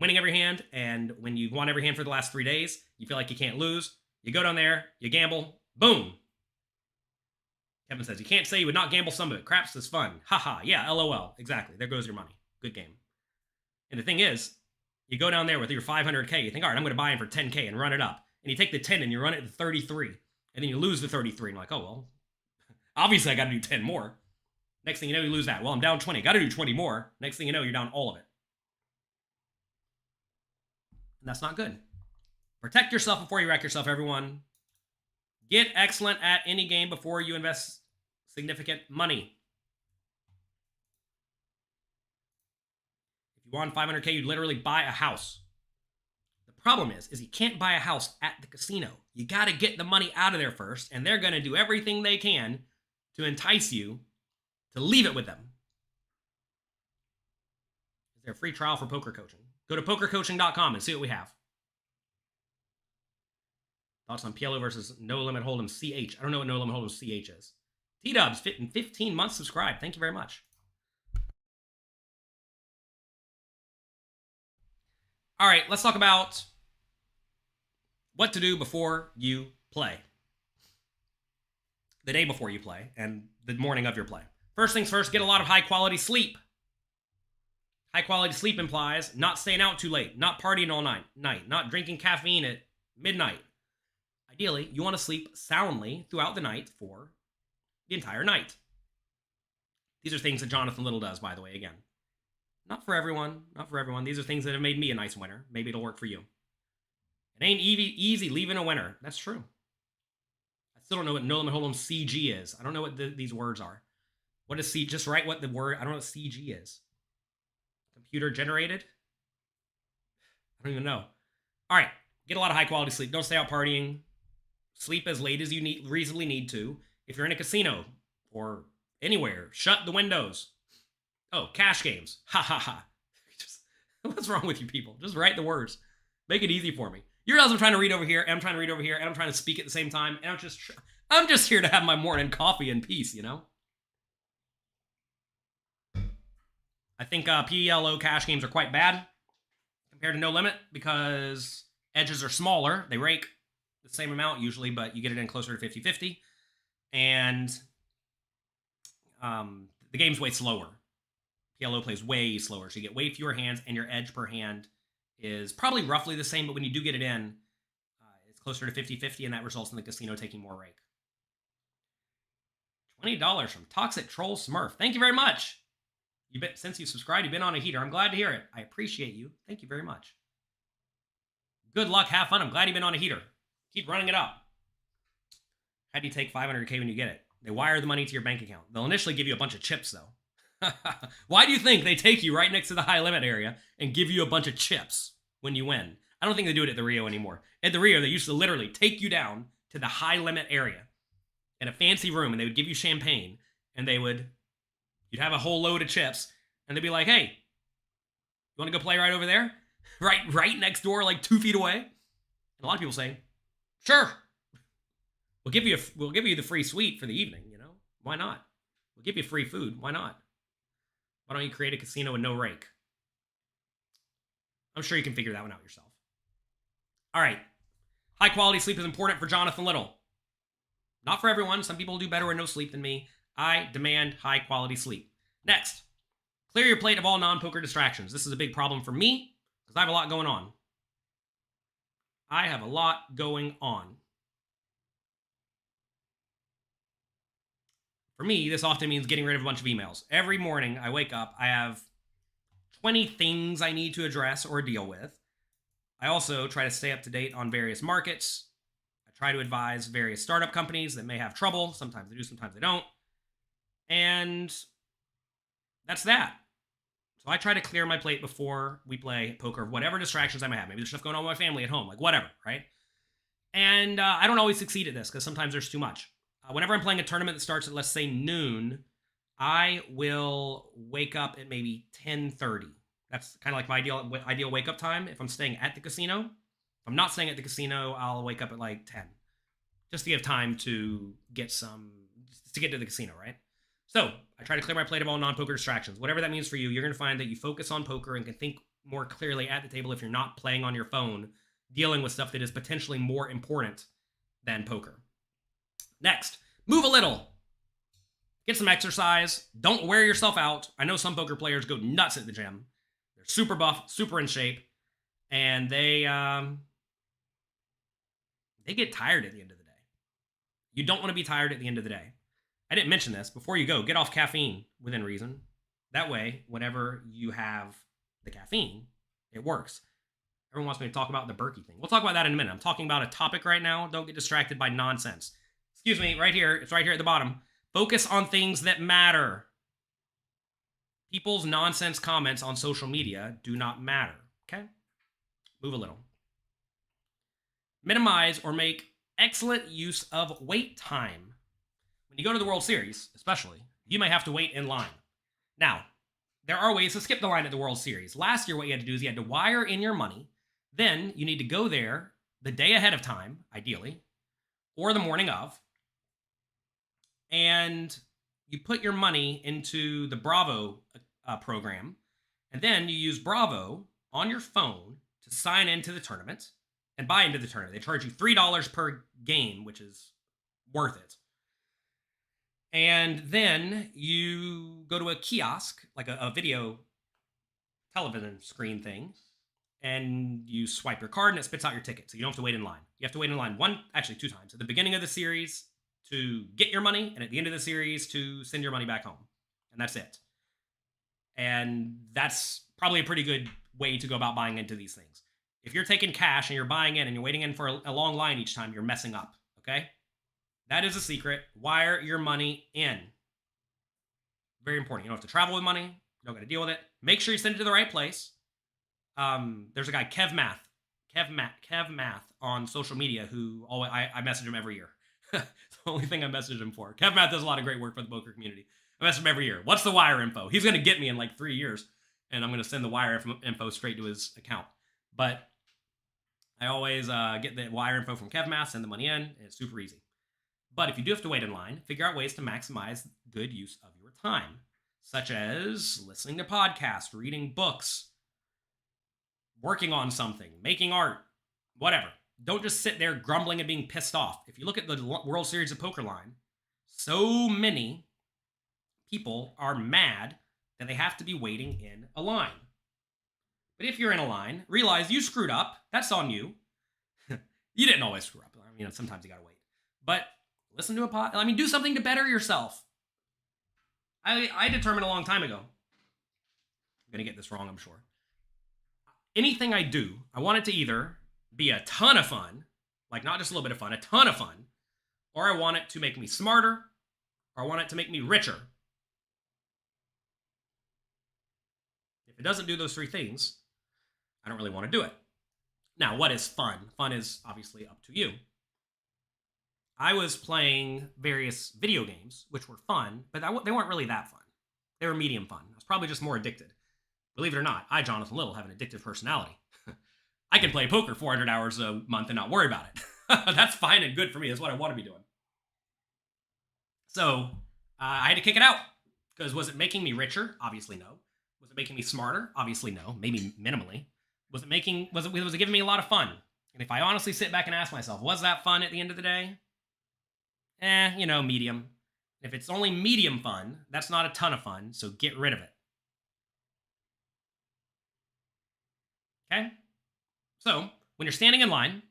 winning every hand and when you've won every hand for the last 3 days, you feel like you can't lose. You go down there, you gamble, boom. Kevin says, you can't say you would not gamble some of it. Craps is fun. Haha. Yeah, LOL. Exactly. There goes your money. Good game. And the thing is, you go down there with your 500K. You think, all right, I'm going to buy in for 10K and run it up. And you take the 10 and you run it to 33. And then you lose the 33. And you're like, oh, well, obviously I got to do 10 more. Next thing you know, you lose that. Well, I'm down 20. Got to do 20 more. Next thing you know, you're down all of it. And that's not good. Protect yourself before you wreck yourself, everyone. Get excellent at any game before you invest significant money. If you won 500K, you'd literally buy a house. The problem is you can't buy a house at the casino. You got to get the money out of there first, and they're going to do everything they can to entice you to leave it with them. Is there a free trial for poker coaching? Go to pokercoaching.com and see what we have. Thoughts on PLO versus No Limit Hold'em CH. I don't know what No Limit Hold'em CH is. T-Dubs, 15 months subscribed. Thank you very much. All right, let's talk about what to do before you play. The day before you play and the morning of your play. First things first, get a lot of high-quality sleep. High-quality sleep implies not staying out too late, not partying all night, not drinking caffeine at midnight. Ideally, you want to sleep soundly throughout the night for the entire night. These are things that Jonathan Little does, by the way, again. Not for everyone, not for everyone. These are things that have made me a nice winner. Maybe it'll work for you. It ain't easy leaving a winner. That's true. I still don't know what No Limit Hold'em CG is. I don't know what these words are. What is C? Just write what the word, I don't know what CG is. Computer generated? I don't even know. All right, get a lot of high quality sleep. Don't stay out partying. Sleep as late as you reasonably need to. If you're in a casino or anywhere, shut the windows. Oh, cash games. Ha ha ha. What's wrong with you people? Just write the words. Make it easy for me. You realize I'm trying to read over here, and I'm trying to read over here, and I'm trying to speak at the same time, and I'm just here to have my morning coffee in peace, you know? I think PLO cash games are quite bad compared to No Limit because edges are smaller. They rake the same amount usually, but you get it in closer to 50-50. And the game's way slower. PLO plays way slower, so you get way fewer hands, and your edge per hand is probably roughly the same, but when you do get it in, it's closer to 50-50, and that results in the casino taking more rake. $20 from Toxic Troll Smurf. Thank you very much. Since you subscribed, you've been on a heater. I'm glad to hear it. I appreciate you. Thank you very much. Good luck. Have fun. I'm glad you've been on a heater. Keep running it up. How do you take 500K when you get it? They wire the money to your bank account. They'll initially give you a bunch of chips, though. Why do you think they take you right next to the high limit area and give you a bunch of chips when you win? I don't think they do it at the Rio anymore. At the Rio, they used to literally take you down to the high limit area in a fancy room, and they would give you champagne, and you'd have a whole load of chips, and they'd be like, hey, you want to go play right over there? Right next door, like 2 feet away? And a lot of people say, sure. We'll give you the free suite for the evening, you know? Why not? We'll give you free food. Why not? Why don't you create a casino with no rake? I'm sure you can figure that one out yourself. All right. High quality sleep is important for Jonathan Little. Not for everyone. Some people do better with no sleep than me. I demand high quality sleep. Next, clear your plate of all non-poker distractions. This is a big problem for me because I have a lot going on. For me, this often means getting rid of a bunch of emails. Every morning I wake up, I have 20 things I need to address or deal with. I also try to stay up to date on various markets. I try to advise various startup companies that may have trouble. Sometimes they do, sometimes they don't. And that's that. So I try to clear my plate before we play poker, whatever distractions I may have. Maybe there's stuff going on with my family at home, like whatever, right? And I don't always succeed at this because sometimes there's too much. Whenever I'm playing a tournament that starts at, let's say, noon, I will wake up at maybe 10:30. That's kind of like my ideal wake-up time if I'm staying at the casino. If I'm not staying at the casino, I'll wake up at like 10. Just to give time to get to the casino, right? So I try to clear my plate of all non-poker distractions. Whatever that means for you, you're going to find that you focus on poker and can think more clearly at the table if you're not playing on your phone, dealing with stuff that is potentially more important than poker. Next, move a little. Get some exercise. Don't wear yourself out. I know some poker players go nuts at the gym. They're super buff, super in shape, and they get tired at the end of the day. You don't want to be tired at the end of the day. I didn't mention this. Before you go, get off caffeine within reason. That way, whenever you have the caffeine, it works. Everyone wants me to talk about the Berkey thing. We'll talk about that in a minute. I'm talking about a topic right now. Don't get distracted by nonsense. Excuse me, right here. It's right here at the bottom. Focus on things that matter. People's nonsense comments on social media do not matter. Okay? Move a little. Minimize or make excellent use of wait time. When you go to the World Series, especially, you may have to wait in line. Now, there are ways to skip the line at the World Series. Last year, what you had to do is you had to wire in your money. Then you need to go there the day ahead of time, ideally, or the morning of. And you put your money into the Bravo program. And then you use Bravo on your phone to sign into the tournament and buy into the tournament. They charge you $3 per game, which is worth it. And then you go to a kiosk, like a video television screen thing, and you swipe your card and it spits out your ticket. So you don't have to wait in line. You have to wait in line two times. At the beginning of the series to get your money, and at the end of the series to send your money back home. And that's it. And that's probably a pretty good way to go about buying into these things. If you're taking cash and you're buying in and you're waiting in for a long line each time, you're messing up, okay? That is a secret. Wire your money in. Very important. You don't have to travel with money. You don't got to deal with it. Make sure you send it to the right place. There's a guy, Kev Math on social media who I message him every year. It's the only thing I message him for. Kev Math does a lot of great work for the poker community. I message him every year. What's the wire info? He's going to get me in like 3 years, and I'm going to send the wire info straight to his account. But I always get the wire info from Kev Math, send the money in, and it's super easy. But if you do have to wait in line, figure out ways to maximize good use of your time, such as listening to podcasts, reading books, working on something, making art, whatever. Don't just sit there grumbling and being pissed off. If you look at the World Series of Poker line, so many people are mad that they have to be waiting in a line. But if you're in a line, realize you screwed up. That's on you. You didn't always screw up. I mean, sometimes you gotta wait. But listen to do something to better yourself. I determined a long time ago. I'm gonna get this wrong, I'm sure. Anything I do, I want it to either be a ton of fun, like not just a little bit of fun, a ton of fun, or I want it to make me smarter, or I want it to make me richer. If it doesn't do those three things, I don't really want to do it. Now, what is fun? Fun is obviously up to you. I was playing various video games, which were fun, but they weren't really that fun. They were medium fun. I was probably just more addicted. Believe it or not, I, Jonathan Little, have an addictive personality. I can play poker 400 hours a month and not worry about it. That's fine and good for me. That's what I want to be doing. So I had to kick it out. Because was it making me richer? Obviously no. Was it making me smarter? Obviously no. Maybe minimally. Was it giving me a lot of fun? And if I honestly sit back and ask myself, was that fun at the end of the day? Medium. If it's only medium fun, that's not a ton of fun, so get rid of it. Okay? So, when you're standing in line,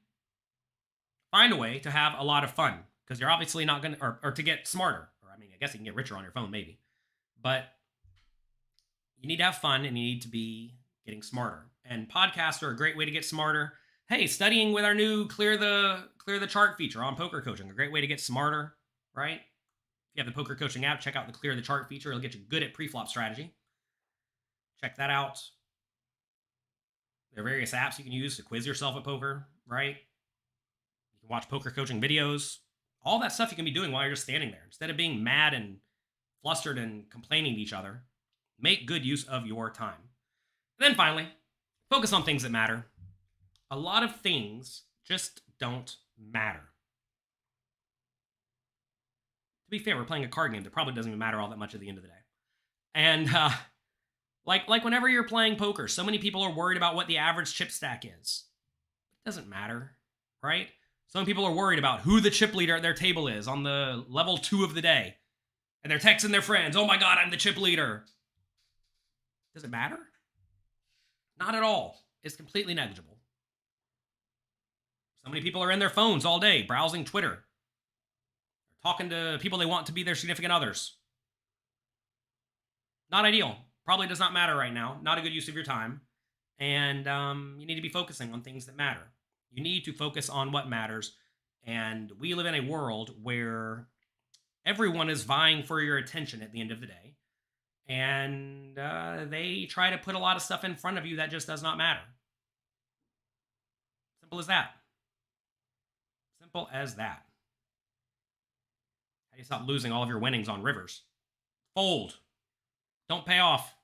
find a way to have a lot of fun, because you're obviously not going to, or to get smarter. Or, I guess you can get richer on your phone, maybe. But you need to have fun, and you need to be getting smarter. And podcasts are a great way to get smarter. Hey, studying with our new Clear the Chart feature on Poker Coaching, a great way to get smarter, right? If you have the Poker Coaching app, check out the Clear the Chart feature. It'll get you good at pre-flop strategy. Check that out. There are various apps you can use to quiz yourself at poker, right? You can watch Poker Coaching videos. All that stuff you can be doing while you're just standing there. Instead of being mad and flustered and complaining to each other, make good use of your time. And then finally, focus on things that matter. A lot of things just don't matter. To be fair, we're playing a card game that probably doesn't even matter all that much at the end of the day. And like whenever you're playing poker, so many people are worried about what the average chip stack is. It doesn't matter, right? Some people are worried about who the chip leader at their table is on the level 2 of the day. And they're texting their friends, oh my God, I'm the chip leader. Does it matter? Not at all. It's completely negligible. So many people are in their phones all day, browsing Twitter. talking to people they want to be their significant others. Not ideal. Probably does not matter right now. Not a good use of your time. And you need to be focusing on things that matter. You need to focus on what matters. And we live in a world where everyone is vying for your attention at the end of the day. And they try to put a lot of stuff in front of you that just does not matter. Simple as that. Simple as that. How do you stop losing all of your winnings on rivers? Fold. Don't pay off.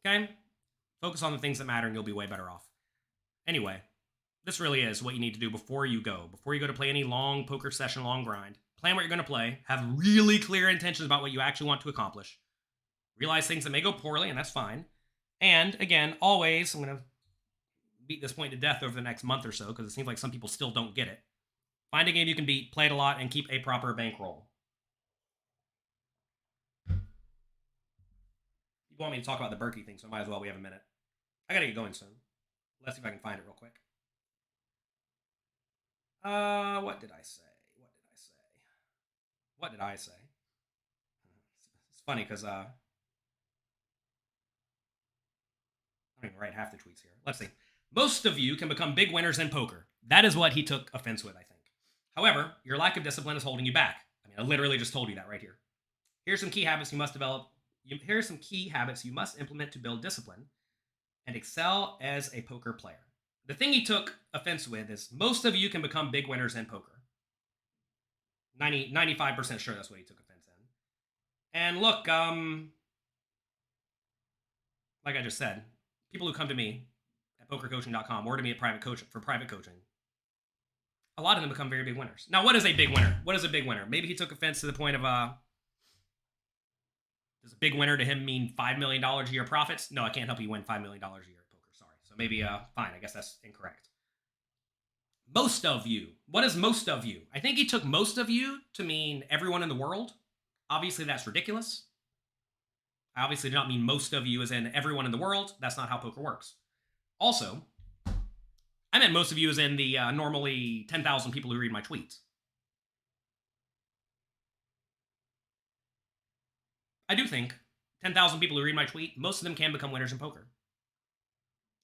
Okay? Focus on the things that matter and you'll be way better off. Anyway, this really is what you need to do before you go. Before you go to play any long poker session, long grind. Plan what you're going to play. Have really clear intentions about what you actually want to accomplish. Realize things that may go poorly, and that's fine. And again, always, I'm going to beat this point to death over the next month or so, because it seems like some people still don't get it. Find a game you can beat, play it a lot, and keep a proper bankroll. You want me to talk about the Berkey thing, so might as well. We have a minute. I got to get going soon. Let's see if I can find it real quick. What did I say? What did I say? It's funny because I don't even write half the tweets here. Let's see. Most of you can become big winners in poker. That is what he took offense with, I think. However, your lack of discipline is holding you back. I mean, I literally just told you that right here. Here's some key habits you must develop. Here are some key habits you must implement to build discipline and excel as a poker player. The thing he took offense with is most of you can become big winners in poker. 95% sure that's what he took offense in. And look, like I just said, people who come to me at pokercoaching.com or to me at private coaching, a lot of them become very big winners. Now, what is a big winner? What is a big winner? Maybe he took offense to the point of, does a big winner to him mean $5 million a year profits? No, I can't help you win $5 million a year at poker. Sorry. So maybe, fine. I guess that's incorrect. Most of you. What is most of you? I think he took most of you to mean everyone in the world. Obviously, that's ridiculous. I obviously do not mean most of you as in everyone in the world. That's not how poker works. Also, I meant most of you as in the normally 10,000 people who read my tweets. I do think 10,000 people who read my tweet, most of them can become winners in poker.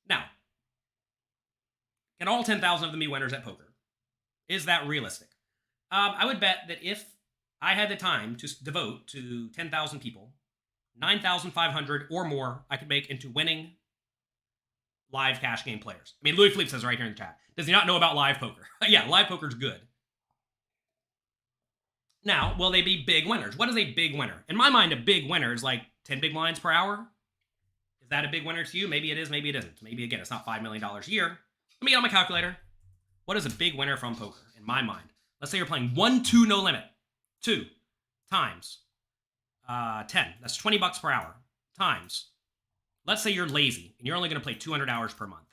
Now, can all 10,000 of them be winners at poker? Is that realistic? I would bet that if I had the time to devote to 10,000 people, 9,500 or more I could make into winning live cash game players. I mean, Louis Philippe says right here in the chat, does he not know about live poker? Yeah, live poker's good. Now, will they be big winners? What is a big winner? In my mind, a big winner is like 10 big blinds per hour. Is that a big winner to you? Maybe it is, maybe it isn't. Maybe, again, it's not $5 million a year. Let me get on my calculator. What is a big winner from poker in my mind? Let's say you're playing 1-2 no limit. 2 times 10. That's $20 per hour. Times. Let's say you're lazy and you're only going to play 200 hours per month.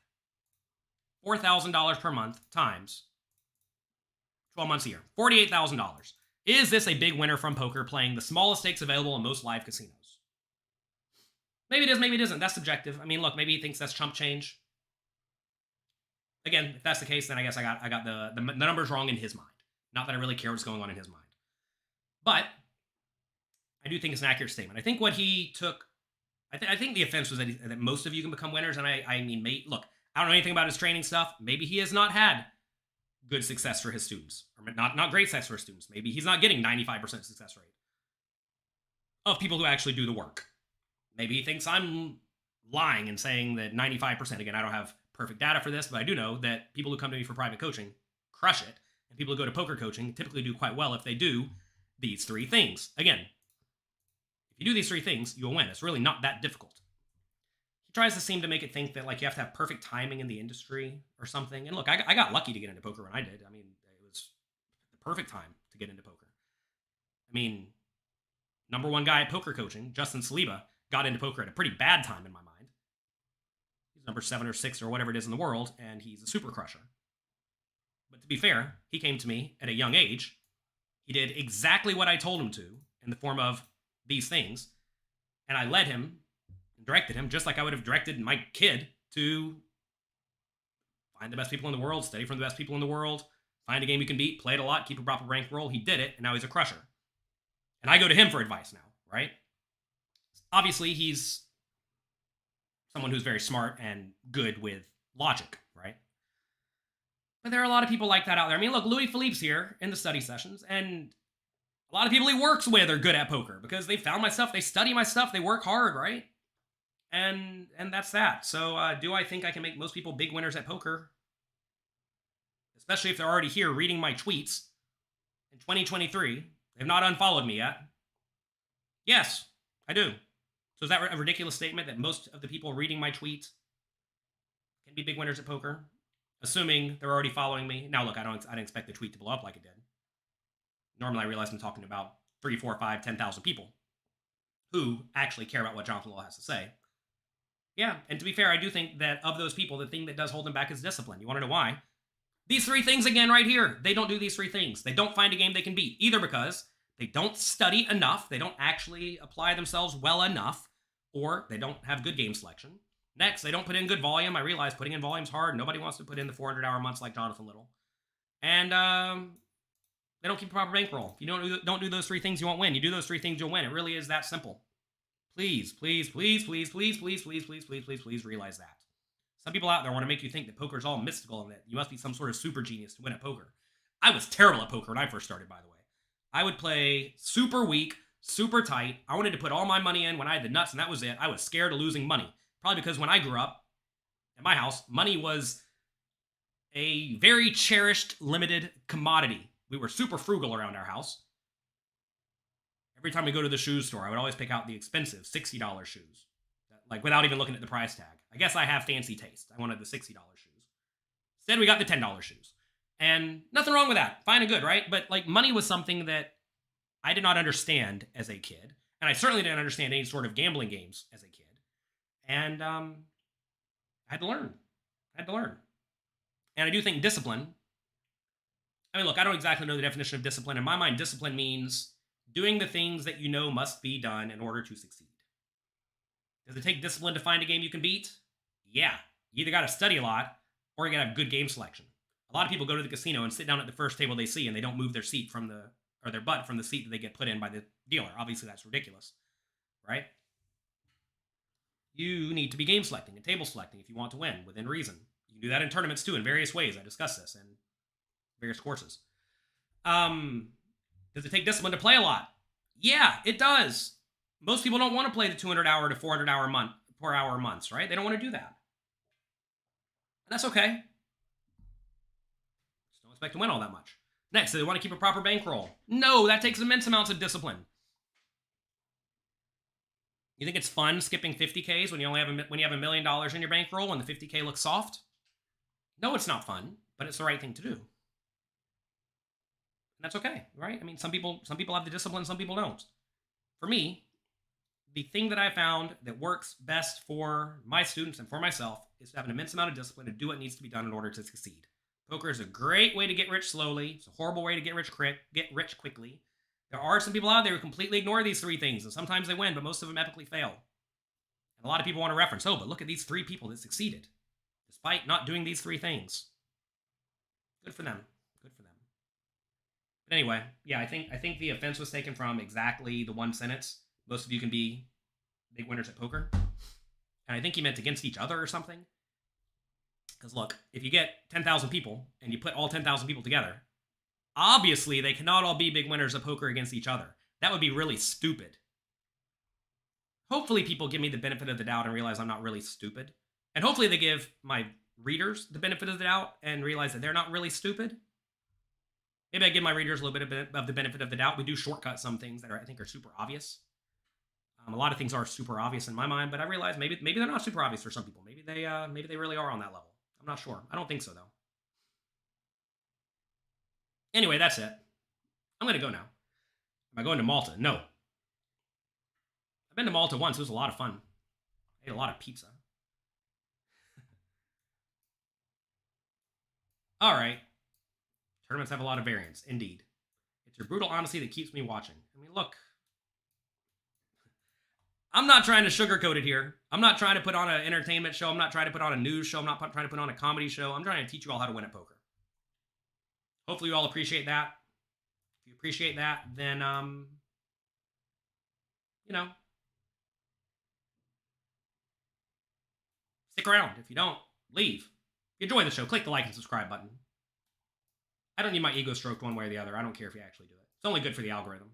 $4,000 per month times 12 months a year. $48,000. Is this a big winner from poker playing the smallest stakes available in most live casinos? Maybe it is, maybe it isn't. That's subjective. I mean, look, maybe he thinks that's chump change. Again, if that's the case, then I guess I got the numbers wrong in his mind. Not that I really care what's going on in his mind. But I do think it's an accurate statement. I think what he took, I think the offense was that most of you can become winners. And I mean, look, I don't know anything about his training stuff. Maybe he has not had good success for his students. Or not great success for his students. Maybe he's not getting 95% success rate of people who actually do the work. Maybe he thinks I'm lying and saying that 95%. Again, I don't have perfect data for this, but I do know that people who come to me for private coaching crush it. And people who go to poker coaching typically do quite well if they do these 3 things. Again, if you do these 3 things, you'll win. It's really not that difficult. He tries to seem to make it think that like you have to have perfect timing in the industry or something. And look, I got lucky to get into poker when I did. I mean, it was the perfect time to get into poker. I mean, number 1 guy at poker coaching, Justin Saliba, got into poker at a pretty bad time in my mind. He's number 7 or 6 or whatever it is in the world, and he's a super crusher. But to be fair, he came to me at a young age. He did exactly what I told him to in the form of these things, and I led him and directed him just like I would have directed my kid to find the best people in the world, study from the best people in the world, find a game you can beat, play it a lot, keep a proper bankroll. He did it, and now he's a crusher. And I go to him for advice now, right? Obviously, he's someone who's very smart and good with logic, right? But there are a lot of people like that out there. I mean, look, Louis Philippe's here in the study sessions, and a lot of people he works with are good at poker because they found my stuff, they study my stuff, they work hard, right? And that's that. So do I think I can make most people big winners at poker? Especially if they're already here reading my tweets in 2023. They've not unfollowed me yet. Yes, I do. So is that a ridiculous statement that most of the people reading my tweets can be big winners at poker? Assuming they're already following me. Now, look, I didn't expect the tweet to blow up like it did. Normally, I realize I'm talking about 3, 4, 5, 10,000 people who actually care about what Jonathan Law has to say. Yeah, and to be fair, I do think that of those people, the thing that does hold them back is discipline. You want to know why? These 3 things again right here. They don't do these 3 things. They don't find a game they can beat, either because they don't study enough, they don't actually apply themselves well enough, or they don't have good game selection. Next, they don't put in good volume. I realize putting in volume's hard. Nobody wants to put in the 400-hour months like Jonathan Little. And they don't keep a proper bankroll. If you don't do those 3 things, you won't win. You do those 3 things, you'll win. It really is that simple. Please, please, please, please, please, please, please, please, please, please, please realize that. Some people out there want to make you think that poker is all mystical and that you must be some sort of super genius to win at poker. I was terrible at poker when I first started, by the way. I would play super weak, super tight. I wanted to put all my money in when I had the nuts, and that was it. I was scared of losing money. Probably because when I grew up, at my house, money was a very cherished, limited commodity. We were super frugal around our house. Every time we go to the shoe store, I would always pick out the expensive $60 shoes, like without even looking at the price tag. I guess I have fancy taste. I wanted the $60 shoes. Instead, we got the $10 shoes. And nothing wrong with that. Fine and good, right? But like money was something that I did not understand as a kid. And I certainly didn't understand any sort of gambling games as a kid. And I had to learn. And I do think discipline. I mean, look, I don't exactly know the definition of discipline. In my mind, discipline means doing the things that you know must be done in order to succeed. Does it take discipline to find a game you can beat? Yeah. You either got to study a lot or you got to have good game selection. A lot of people go to the casino and sit down at the first table they see and they don't move their seat or their butt from the seat that they get put in by the dealer. Obviously, that's ridiculous, right? You need to be game selecting and table selecting if you want to win within reason. You can do that in tournaments too in various ways. I discuss this in various courses. Does it take discipline to play a lot? Yeah, it does. Most people don't want to play the 200-hour to 400-hour months, right? They don't want to do that. And that's okay. Just don't expect to win all that much. Next, do they want to keep a proper bankroll? No, that takes immense amounts of discipline. You think it's fun skipping 50Ks when you have $1 million in your bankroll and the 50K looks soft? No, it's not fun, but it's the right thing to do. And that's okay, right? I mean, some people have the discipline, some people don't. For me, the thing that I found that works best for my students and for myself is to have an immense amount of discipline to do what needs to be done in order to succeed. Poker is a great way to get rich slowly. It's a horrible way to get rich quickly. There are some people out there who completely ignore these 3 things, and sometimes they win, but most of them epically fail. And a lot of people want to reference, but look at these 3 people that succeeded, despite not doing these 3 things. Good for them. But anyway, yeah, I think the offense was taken from exactly the one sentence. Most of you can be big winners at poker. And I think he meant against each other or something. Because look, if you get 10,000 people and you put all 10,000 people together, obviously they cannot all be big winners of poker against each other. That would be really stupid. Hopefully people give me the benefit of the doubt and realize I'm not really stupid. And hopefully they give my readers the benefit of the doubt and realize that they're not really stupid. Maybe I give my readers a little bit of the benefit of the doubt. We do shortcut some things that I think are super obvious. A lot of things are super obvious in my mind, but I realize maybe they're not super obvious for some people. Maybe they really are on that level. I'm not sure. I don't think so, though. Anyway, that's it. I'm going to go now. Am I going to Malta? No. I've been to Malta once. It was a lot of fun. I ate a lot of pizza. All right. Tournaments have a lot of variance, indeed. It's your brutal honesty that keeps me watching. I mean, look. I'm not trying to sugarcoat it here. I'm not trying to put on an entertainment show. I'm not trying to put on a news show. I'm not trying to put on a comedy show. I'm trying to teach you all how to win at poker. Hopefully you all appreciate that. If you appreciate that, then you know, stick around. If you don't, leave. If you enjoy the show, click the like and subscribe button. I don't need my ego stroked one way or the other. I don't care if you actually do it. It's only good for the algorithm.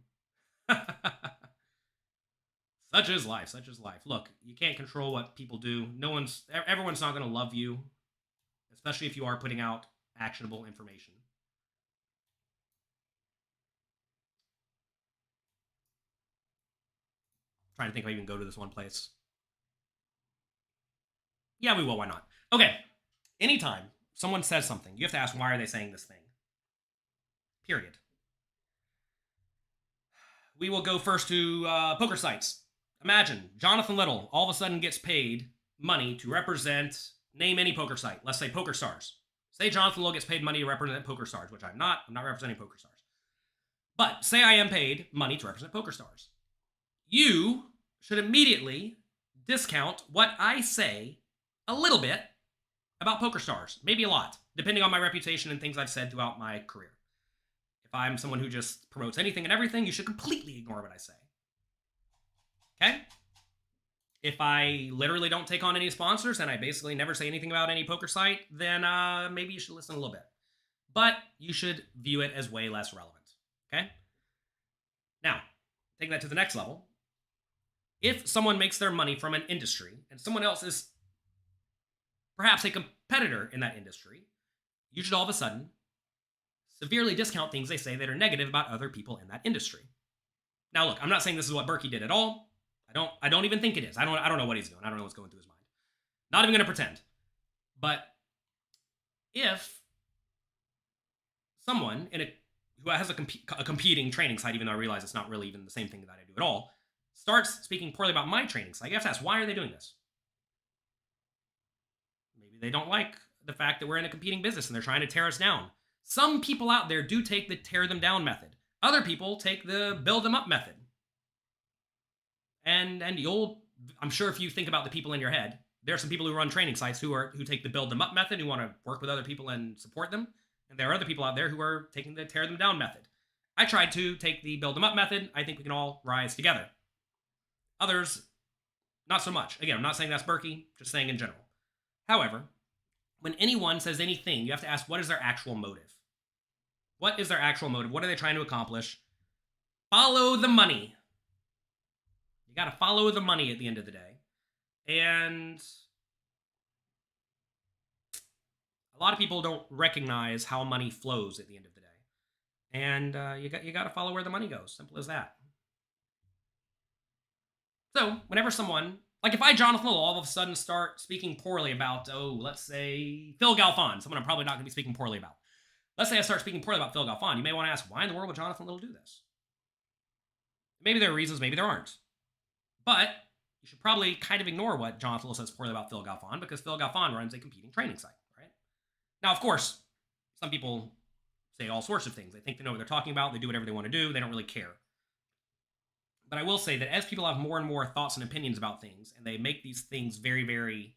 Such is life. Such is life. Look, you can't control what people do. Everyone's not going to love you, especially if you are putting out actionable information. I'm trying to think if I even go to this one place. Yeah, we will. Why not? Okay. Anytime someone says something, you have to ask, why are they saying this thing? Period. We will go first to poker sites. Imagine Jonathan Little all of a sudden gets paid money to represent, name any poker site. Let's say PokerStars. Say Jonathan Little gets paid money to represent PokerStars, which I'm not. I'm not representing PokerStars. But say I am paid money to represent PokerStars. You should immediately discount what I say a little bit about PokerStars. Maybe a lot, depending on my reputation and things I've said throughout my career. If I'm someone who just promotes anything and everything, you should completely ignore what I say. Okay? If I literally don't take on any sponsors and I basically never say anything about any poker site, then maybe you should listen a little bit. But you should view it as way less relevant. Okay? Now, taking that to the next level, if someone makes their money from an industry and someone else is perhaps a competitor in that industry, you should all of a sudden severely discount things they say that are negative about other people in that industry. Now, look, I'm not saying this is what Berkey did at all. I don't even think it is. I don't know what he's doing. I don't know what's going through his mind. Not even going to pretend. But if someone who has a competing training site, even though I realize it's not really even the same thing that I do at all, starts speaking poorly about my training site, you have to ask, why are they doing this? Maybe they don't like the fact that we're in a competing business and they're trying to tear us down. Some people out there do take the tear them down method. Other people take the build them up method. And I'm sure if you think about the people in your head, there are some people who run training sites who take the build them up method, who want to work with other people and support them. And there are other people out there who are taking the tear them down method. I tried to take the build them up method. I think we can all rise together. Others, not so much. Again, I'm not saying that's Berkey, just saying in general. However, when anyone says anything, you have to ask, what is their actual motive? What is their actual motive? What are they trying to accomplish? Follow the money. You got to follow the money at the end of the day. And a lot of people don't recognize how money flows at the end of the day. And you got to follow where the money goes. Simple as that. So whenever someone, like if I, Jonathan Little, all of a sudden start speaking poorly about, let's say Phil Galfond, someone I'm probably not going to be speaking poorly about. Let's say I start speaking poorly about Phil Galfond. You may want to ask, why in the world would Jonathan Little do this? Maybe there are reasons, maybe there aren't. But you should probably kind of ignore what Jonathan Little says poorly about Phil Galfond, because Phil Galfond runs a competing training site, right? Now, of course, some people say all sorts of things. They think they know what they're talking about. They do whatever they want to do. They don't really care. But I will say that as people have more and more thoughts and opinions about things, and they make these things very, very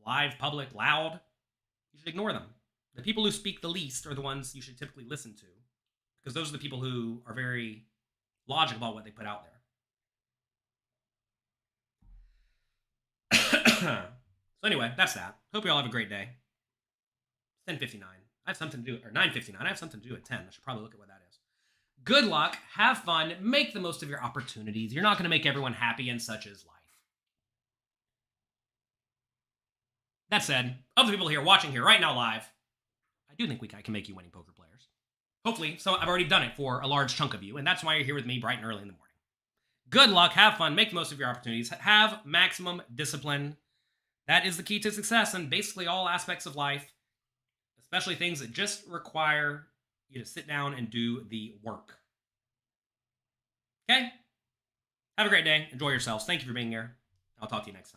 live, public, loud, you should ignore them. The people who speak the least are the ones you should typically listen to, because those are the people who are very logical about what they put out there. So anyway, that's that. Hope you all have a great day. 10:59. I have something to do, or 9:59. I have something to do at 10. I should probably look at what that is. Good luck. Have fun. Make the most of your opportunities. You're not going to make everyone happy, and such is life. That said, of the people here watching here right now live, I do think I can make you winning poker players. Hopefully, so I've already done it for a large chunk of you, and that's why you're here with me bright and early in the morning. Good luck. Have fun. Make the most of your opportunities. Have maximum discipline. That is the key to success in basically all aspects of life, especially things that just require you to sit down and do the work. Okay? Have a great day. Enjoy yourselves. Thank you for being here. I'll talk to you next time.